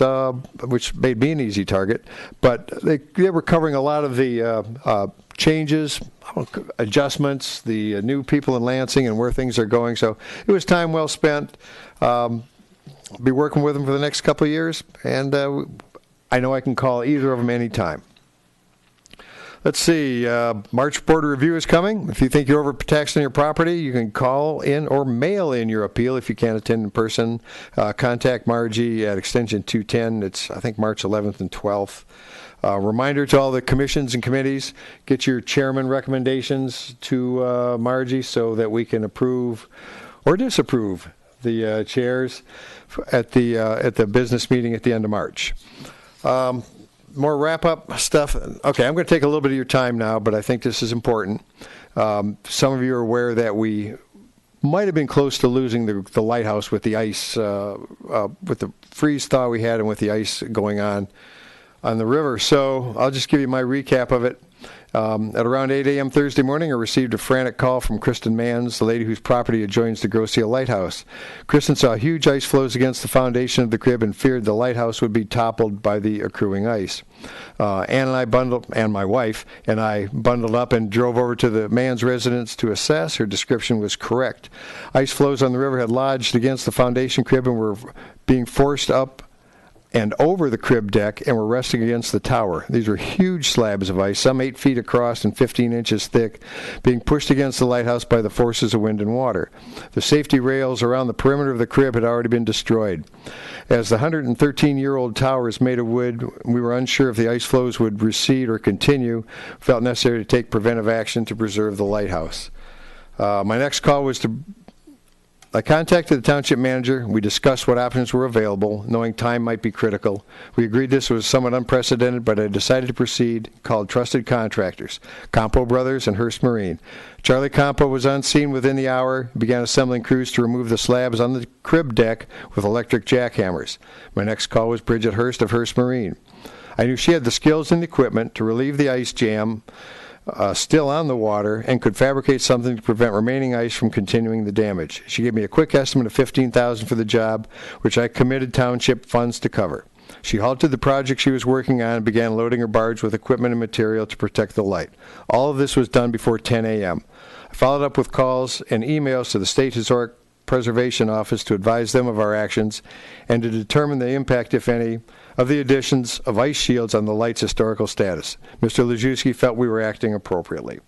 which made me an easy target. But they were covering a lot of the changes, adjustments, the new people in Lansing and where things are going. So it was time well spent. Be working with them for the next couple of years, and I know I can call either of them anytime. Let's see, March Board Review is coming. If you think you're overtaxing your property, you can call in or mail in your appeal if you can't attend in person. Contact Margie at extension 210. It's, I think, March 11th and 12th. Reminder to all the commissions and committees, get your chairman recommendations to Margie so that we can approve or disapprove the chairs at the business meeting at the end of March. More wrap-up stuff. Okay, I'm going to take a little bit of your time now, but I think this is important. Some of you are aware that we might have been close to losing the lighthouse with the ice, with the freeze thaw we had and with the ice going on the river. So I'll just give you my recap of it. At around 8 a.m. Thursday morning, I received a frantic call from Kristen Manns, the lady whose property adjoins the Grosse Ile Lighthouse. Kristen saw huge ice floes against the foundation of the crib and feared the lighthouse would be toppled by the accruing ice. Ann and my wife and I bundled up and drove over to the Manns residence to assess. Her description was correct. Ice floes on the river had lodged against the foundation crib and were being forced up and over the crib deck and were resting against the tower. These were huge slabs of ice, some 8 feet across and 15 inches thick, being pushed against the lighthouse by the forces of wind and water. The safety rails around the perimeter of the crib had already been destroyed. As the 113-year-old tower is made of wood, we were unsure if the ice flows would recede or continue. Felt necessary to take preventive action to preserve the lighthouse. My next call was I contacted the township manager. We discussed what options were available, knowing time might be critical. We agreed this was somewhat unprecedented, but I decided to proceed, called trusted contractors, Campo Brothers and Hearst Marine. Charlie Campo was on scene within the hour, began assembling crews to remove the slabs on the crib deck with electric jackhammers. My next call was Bridget Hearst of Hearst Marine. I knew she had the skills and the equipment to relieve the ice jam still on the water and could fabricate something to prevent remaining ice from continuing the damage. She gave me a quick estimate of $15,000 for the job, which I committed township funds to cover. She halted the project she was working on and began loading her barge with equipment and material to protect the light. All of this was done before 10 a.m. I followed up with calls and emails to the State Historic Preservation Office to advise them of our actions and to determine the impact, if any, of the additions of ice shields on the light's historical status. Mr. Lajewski felt we were acting appropriately.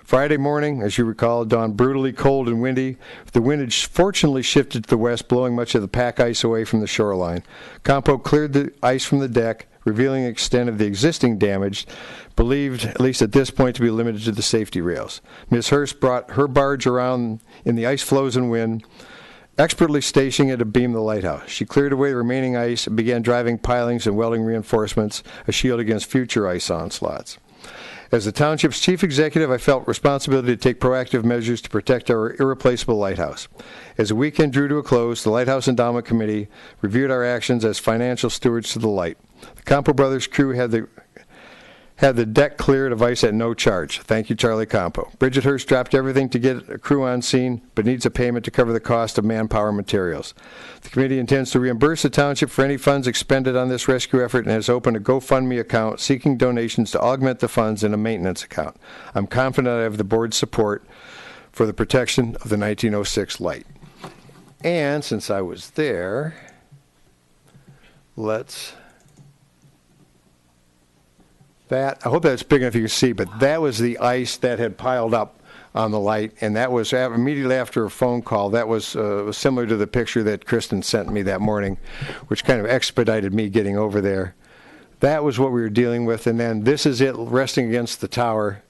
Friday morning, as you recall, dawned brutally cold and windy. The wind had fortunately shifted to the west, blowing much of the pack ice away from the shoreline. Campo cleared the ice from the deck, revealing the extent of the existing damage, believed, at least at this point, to be limited to the safety rails. Ms. Hurst brought her barge around in the ice floes and wind, expertly stationing it abeam the lighthouse. She cleared away the remaining ice and began driving pilings and welding reinforcements, a shield against future ice onslaughts. As the township's chief executive, I felt responsibility to take proactive measures to protect our irreplaceable lighthouse. As the weekend drew to a close, the Lighthouse Endowment Committee reviewed our actions as financial stewards to the light. The Campo Brothers crew had the deck cleared of ice at no charge. Thank you, Charlie Campo. Bridget Hurst dropped everything to get a crew on scene, but needs a payment to cover the cost of manpower and materials. The committee intends to reimburse the township for any funds expended on this rescue effort and has opened a GoFundMe account seeking donations to augment the funds in a maintenance account. I'm confident I have the board's support for the protection of the 1906 light. And since I was there, I hope that's big enough you can see, but that was the ice that had piled up on the light, and that was immediately after a phone call. That was similar to the picture that Kristen sent me that morning, which kind of expedited me getting over there. That was what we were dealing with, and then this is it resting against the tower.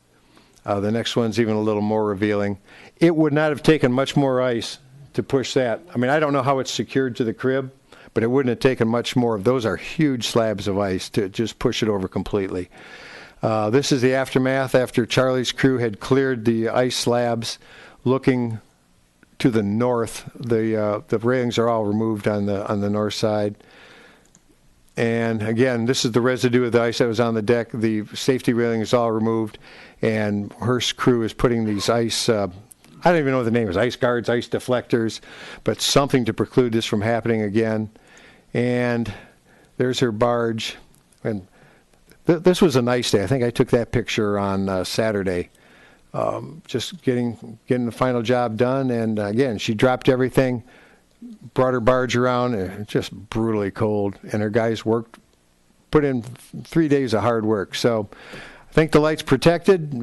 The next one's even a little more revealing. It would not have taken much more ice to push that. I mean, I don't know how it's secured to the crib, but it wouldn't have taken much more. Those are huge slabs of ice to just push it over completely. This is the aftermath after Charlie's crew had cleared the ice slabs. Looking to the north, the railings are all removed on the north side. And again, this is the residue of the ice that was on the deck. The safety railing is all removed, and Hearst's crew is putting these ice, I don't even know what the name is, ice guards, ice deflectors, but something to preclude this from happening again. And there's her barge. And this was a nice day. I think I took that picture on Saturday, just getting the final job done. And again, she dropped everything, brought her barge around, just brutally cold. And her guys put in 3 days of hard work. So I think the light's protected.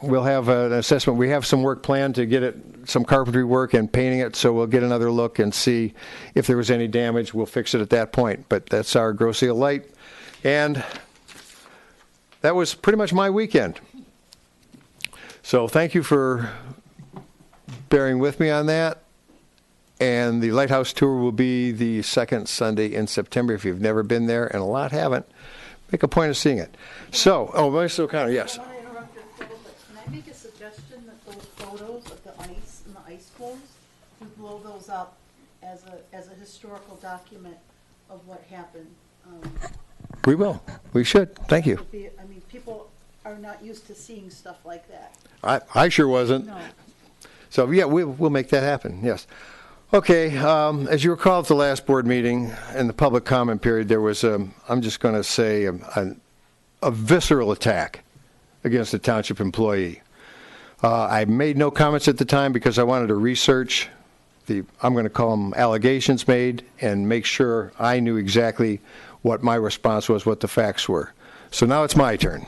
We'll have an assessment. We have some work planned to get it, some carpentry work and painting it, so we'll get another look and see if there was any damage. We'll fix it at that point. But that's our Grosse Ile light. And that was pretty much my weekend. So thank you for bearing with me on that. And the Lighthouse Tour will be the second Sunday in September. If you've never been there, and a lot haven't, make a point of seeing it. So, Mr. O'Connor, yes. I want to interrupt your flow, but can I make a suggestion that those photos of the ice and the ice floes, we blow those up as a historical document of what happened? We will. We should. Thank you. I mean, people are not used to seeing stuff like that. I sure wasn't. No. So, yeah, we'll make that happen, yes. Okay, as you recall at the last board meeting, in the public comment period, there was, I'm just going to say, a visceral attack against a township employee. I made no comments at the time because I wanted to research I'm going to call them allegations made, and make sure I knew exactly what my response was, what the facts were. So now it's my turn.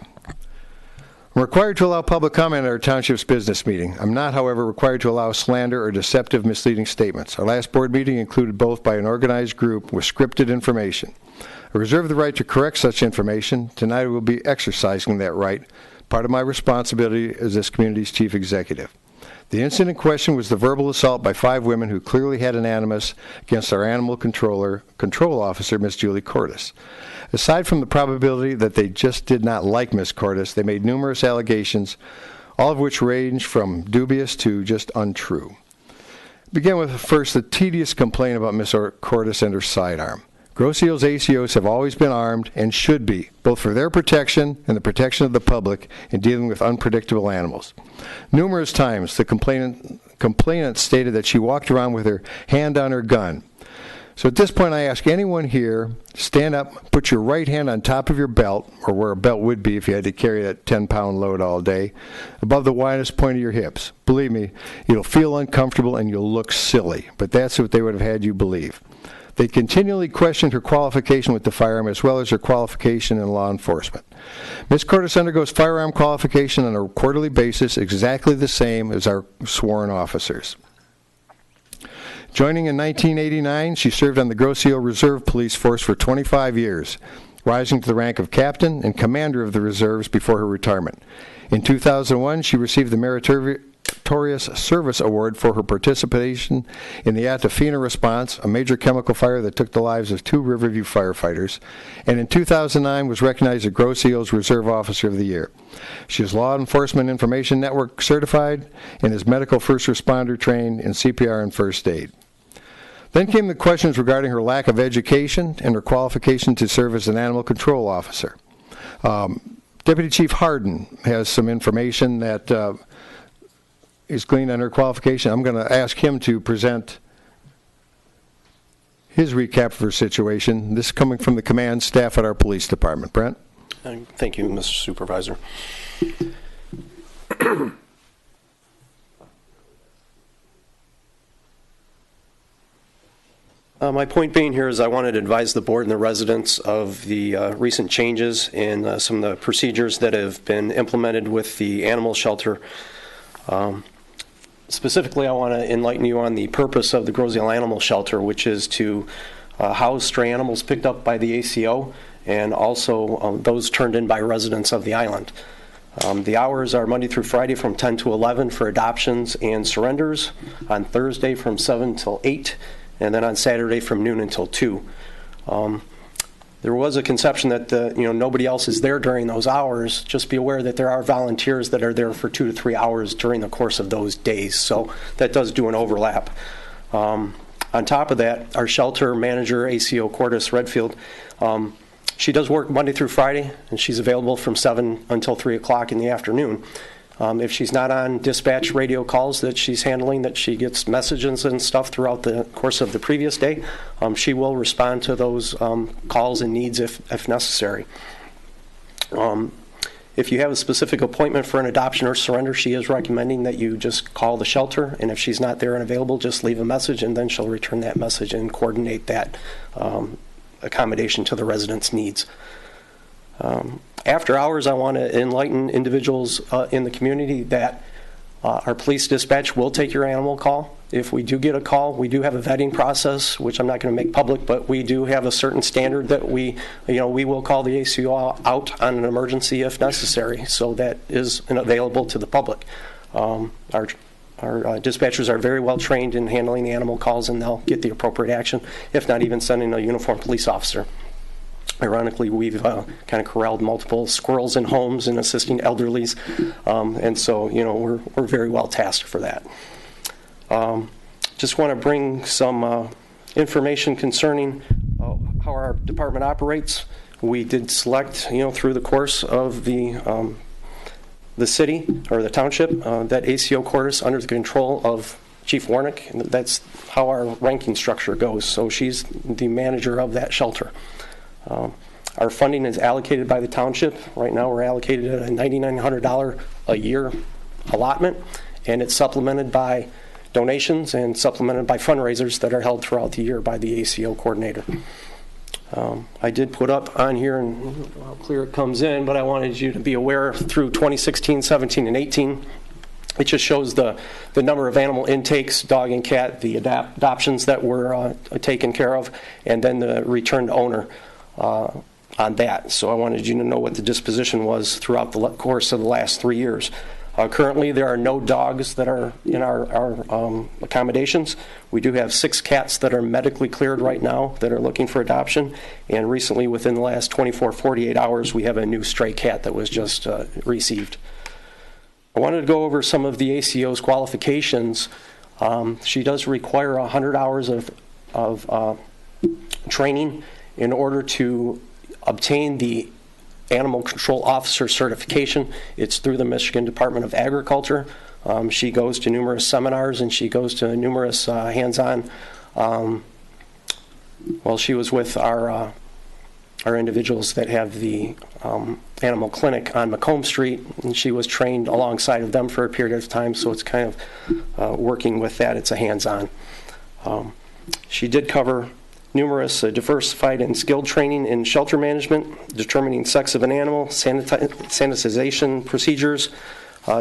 I'm required to allow public comment at our township's business meeting. I'm not, however, required to allow slander or deceptive, misleading statements. Our last board meeting included both by an organized group with scripted information. I reserve the right to correct such information. Tonight I will be exercising that right, part of my responsibility as this community's chief executive. The incident in question was the verbal assault by 5 women who clearly had an animus against our animal control officer, Ms. Julie Cordes. Aside from the probability that they just did not like Ms. Cordes, they made numerous allegations, all of which range from dubious to just untrue. Begin with first the tedious complaint about Ms. Cordes and her sidearm. Grosse Ile's ACOs have always been armed and should be, both for their protection and the protection of the public in dealing with unpredictable animals. Numerous times, the complainant stated that she walked around with her hand on her gun. So at this point, I ask anyone here, stand up, put your right hand on top of your belt, or where a belt would be if you had to carry that 10-pound load all day, above the widest point of your hips. Believe me, you'll feel uncomfortable and you'll look silly, but that's what they would have had you believe. They continually questioned her qualification with the firearm as well as her qualification in law enforcement. Ms. Cordes undergoes firearm qualification on a quarterly basis, exactly the same as our sworn officers. Joining in 1989, she served on the Grosse Ile Reserve Police Force for 25 years, rising to the rank of captain and commander of the reserves before her retirement. In 2001, she received the Meritorious Service Award for her participation in the Atafina response, a major chemical fire that took the lives of 2 Riverview firefighters, and in 2009 was recognized as Grosse Ile's Reserve Officer of the Year. She is Law Enforcement Information Network certified and is medical first responder trained in CPR and first aid. Then came the questions regarding her lack of education and her qualification to serve as an animal control officer. Deputy Chief Harden has some information that is gleaned on her qualification. I'm going to ask him to present his recap of her situation. This is coming from the command staff at our police department. Brent? Thank you, Mr. Supervisor. My point being here is I wanted to advise the board and the residents of the recent changes in some of the procedures that have been implemented with the animal shelter. Specifically, I want to enlighten you on the purpose of the Grosse Ile Animal Shelter, which is to house stray animals picked up by the ACO and also those turned in by residents of the island. The hours are Monday through Friday from 10 to 11 for adoptions and surrenders, on Thursday from 7 till 8, and then on Saturday from noon until 2. There was a conception that nobody else is there during those hours. Just be aware that there are volunteers that are there for 2 to 3 hours during the course of those days, so that does do an overlap. On top of that, our shelter manager, ACO Cordes Redfield, she does work Monday through Friday, and she's available from 7 until 3 o'clock in the afternoon. If she's not on dispatch radio calls that she's handling, that she gets messages and stuff throughout the course of the previous day, she will respond to those calls and needs if necessary. If you have a specific appointment for an adoption or surrender, she is recommending that you just call the shelter, and if she's not there and available, just leave a message, and then she'll return that message and coordinate that accommodation to the resident's needs. After hours, I want to enlighten individuals in the community that our police dispatch will take your animal call. If we do get a call, we do have a vetting process, which I'm not going to make public, but we do have a certain standard that we will call the ACO out on an emergency if necessary, so that is available to the public. Our dispatchers are very well trained in handling the animal calls, and they'll get the appropriate action, if not even sending a uniformed police officer. Ironically, we've kind of corralled multiple squirrels in homes and assisting elderlies, and so we're very well tasked for that. Just want to bring some information concerning how our department operates. We did select, through the course of the city or the township, that ACO Cordes under the control of Chief Warnick. That's how our ranking structure goes. So she's the manager of that shelter. Our funding is allocated by the township. Right now we're allocated at a $9,900 a year allotment, and it's supplemented by donations and supplemented by fundraisers that are held throughout the year by the ACO coordinator. I did put up on here, and how clear it comes in, but I wanted you to be aware through 2016, 17, and 18, it just shows the number of animal intakes, dog and cat, the adoptions that were taken care of, and then the returned owner on that. So I wanted you to know what the disposition was throughout the course of the last 3 years. Currently, there are no dogs that are in our accommodations. We do have 6 cats that are medically cleared right now that are looking for adoption, and recently, within the last 48 hours, we have a new stray cat that was just received. I wanted to go over some of the ACO's qualifications. She does require 100 hours of training in order to obtain the Animal Control Officer certification. It's through the Michigan Department of Agriculture. She goes to numerous seminars, and she goes to numerous hands-on Well, she was with our individuals that have the animal clinic on Macomb Street, and she was trained alongside of them for a period of time, so it's kind of working with that. It's a hands-on. She did cover numerous diversified and skilled training in shelter management, determining sex of an animal, sanitization procedures,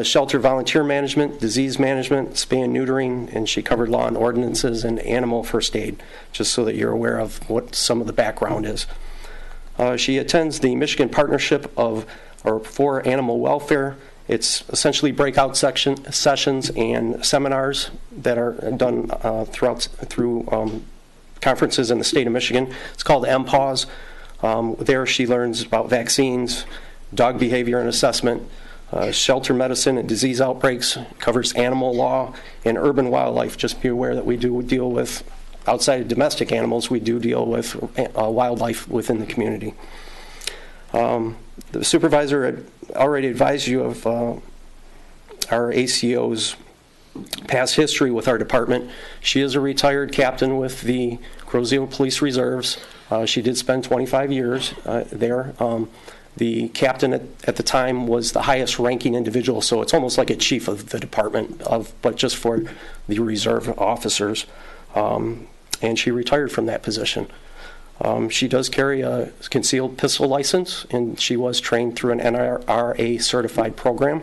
shelter volunteer management, disease management, spay and neutering, and she covered law and ordinances and animal first aid, just so that you're aware of what some of the background is. She attends the Michigan Partnership for Animal Welfare. It's essentially breakout sessions and seminars that are done through conferences in the state of Michigan. It's called MPAWS. There she learns about vaccines, dog behavior and assessment, shelter medicine and disease outbreaks, covers animal law and urban wildlife. Just be aware that we do deal with, outside of domestic animals, we do deal with wildlife within the community. The supervisor had already advised you of our ACO's past history with our department. She is a retired captain with the Crozio Police Reserves. She did spend 25 years there. The captain at the time was the highest ranking individual, so it's almost like a chief of the department, but just for the reserve officers. And she retired from that position. She does carry a concealed pistol license, and she was trained through an NRA certified program.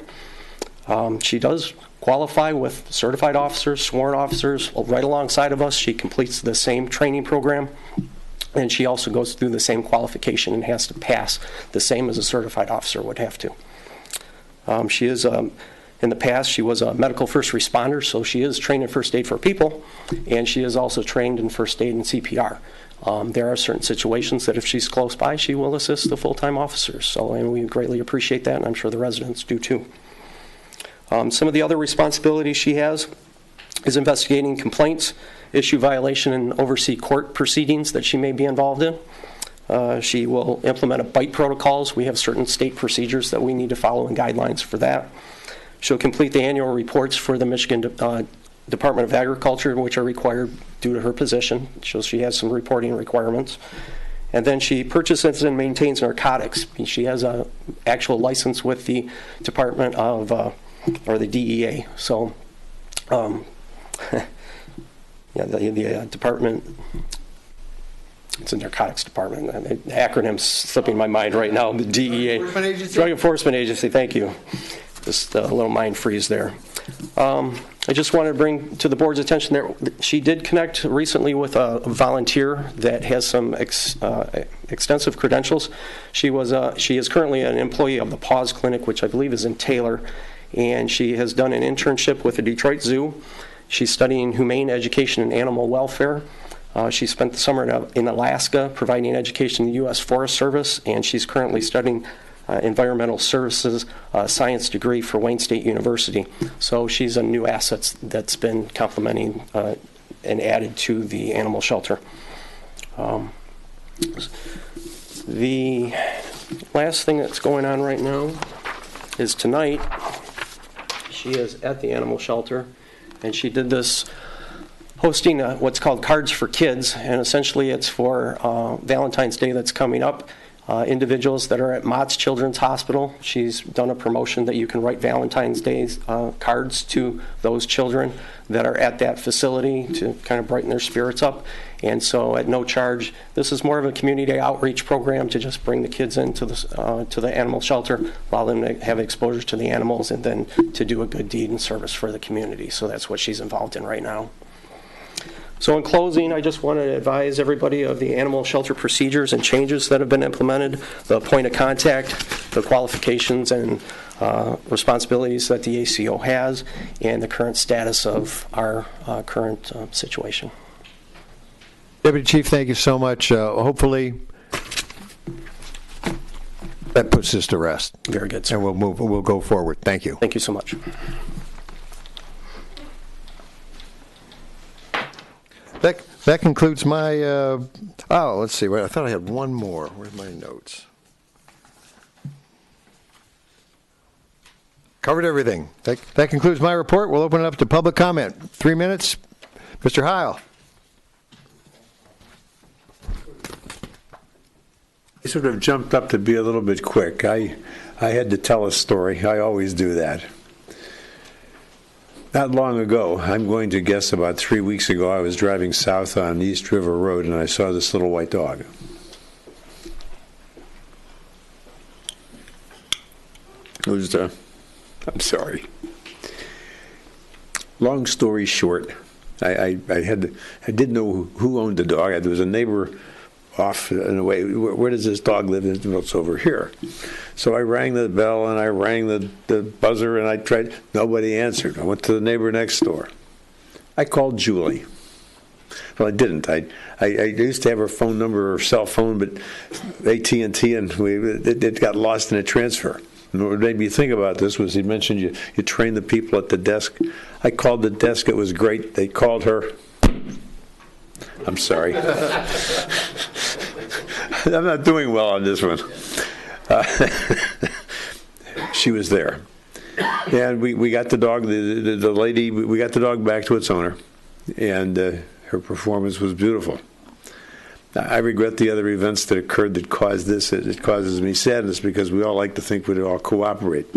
She does qualify with certified officers, sworn officers, right alongside of us. She completes the same training program, and she also goes through the same qualification and has to pass the same as a certified officer would have to. She is, in the past, she was a medical first responder, so she is trained in first aid for people, and she is also trained in first aid and CPR. There are certain situations that if she's close by, she will assist the full-time officers. So, and we greatly appreciate that, and I'm sure the residents do too. Some of the other responsibilities she has is investigating complaints, issue violation, and oversee court proceedings that she may be involved in. She will implement a bite protocols. We have certain state procedures that we need to follow and guidelines for that. She'll complete the annual reports for the Michigan Department of Agriculture, which are required due to her position. So she has some reporting requirements. And then she purchases and maintains narcotics. She has an actual license with the Department of, or the DEA. So, yeah, the department, it's a narcotics department. The acronym's slipping my mind right now. The DEA, Drug Enforcement Agency. Thank you. Just a little mind freeze there. I just wanted to bring to the board's attention that she did connect recently with a volunteer that has some extensive credentials. She is currently an employee of the PAWS Clinic, which I believe is in Taylor, and she has done an internship with the Detroit Zoo. She's studying humane education and animal welfare. She spent the summer in Alaska providing education in the U.S. Forest Service, and she's currently studying environmental services science degree for Wayne State University. So she's a new asset that's been complementing and added to the animal shelter. The last thing that's going on right now is tonight she is at the animal shelter, and she did this hosting what's called Cards for Kids, and essentially it's for Valentine's Day that's coming up. Individuals that are at Mott's Children's Hospital, she's done a promotion that you can write Valentine's Day cards to those children that are at that facility to kind of brighten their spirits up. And so at no charge, this is more of a community outreach program to just bring the kids into to the animal shelter, allow them to have exposure to the animals, and then to do a good deed and service for the community. So that's what she's involved in right now. So in closing, I just want to advise everybody of the animal shelter procedures and changes that have been implemented, the point of contact, the qualifications and responsibilities that the ACO has, and the current status of our current situation. Deputy Chief, thank you so much. Hopefully that puts this to rest. Very good, sir. And we'll go forward. Thank you. Thank you so much. That concludes my, let's see. Wait, I thought I had one more. Where's my notes? Covered everything. That concludes my report. We'll open it up to public comment. 3 minutes. Mr. Heil. I sort of jumped up to be a little bit quick. I had to tell a story. I always do that. Not long ago, I'm going to guess about 3 weeks ago, I was driving south on East River Road and I saw this little white dog. It was, I'm sorry. Long story short, I didn't know who owned the dog. There was a neighbor off in a way. Where does this dog live? Well, it's over here. So I rang the bell and I rang the buzzer and I tried. Nobody answered. I went to the neighbor next door. I called Julie. Well, I didn't. I used to have her phone number or cell phone, but AT&T and it got lost in a transfer. And what made me think about this was he mentioned you train the people at the desk. I called the desk. It was great. They called her. I'm sorry. I'm not doing well on this one. She was there. And we got the dog, the lady, we got the dog back to its owner. And her performance was beautiful. I regret the other events that occurred that caused this. It causes me sadness because we all like to think we'd all cooperate.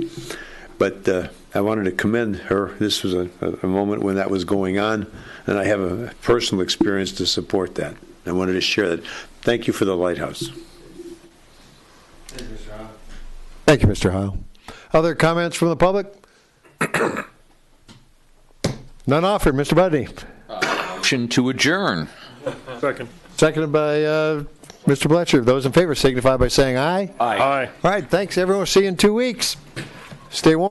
But I wanted to commend her. This was a moment when that was going on, and I have a personal experience to support that. I wanted to share that. Thank you for the lighthouse. Thank you, Mr. Heil. Other comments from the public? None offered. Mr. Budney. Motion to adjourn. Second. Seconded by Mr. Bletcher. Those in favor signify by saying aye. Aye. All right, thanks, everyone. See you in 2 weeks. Stay warm.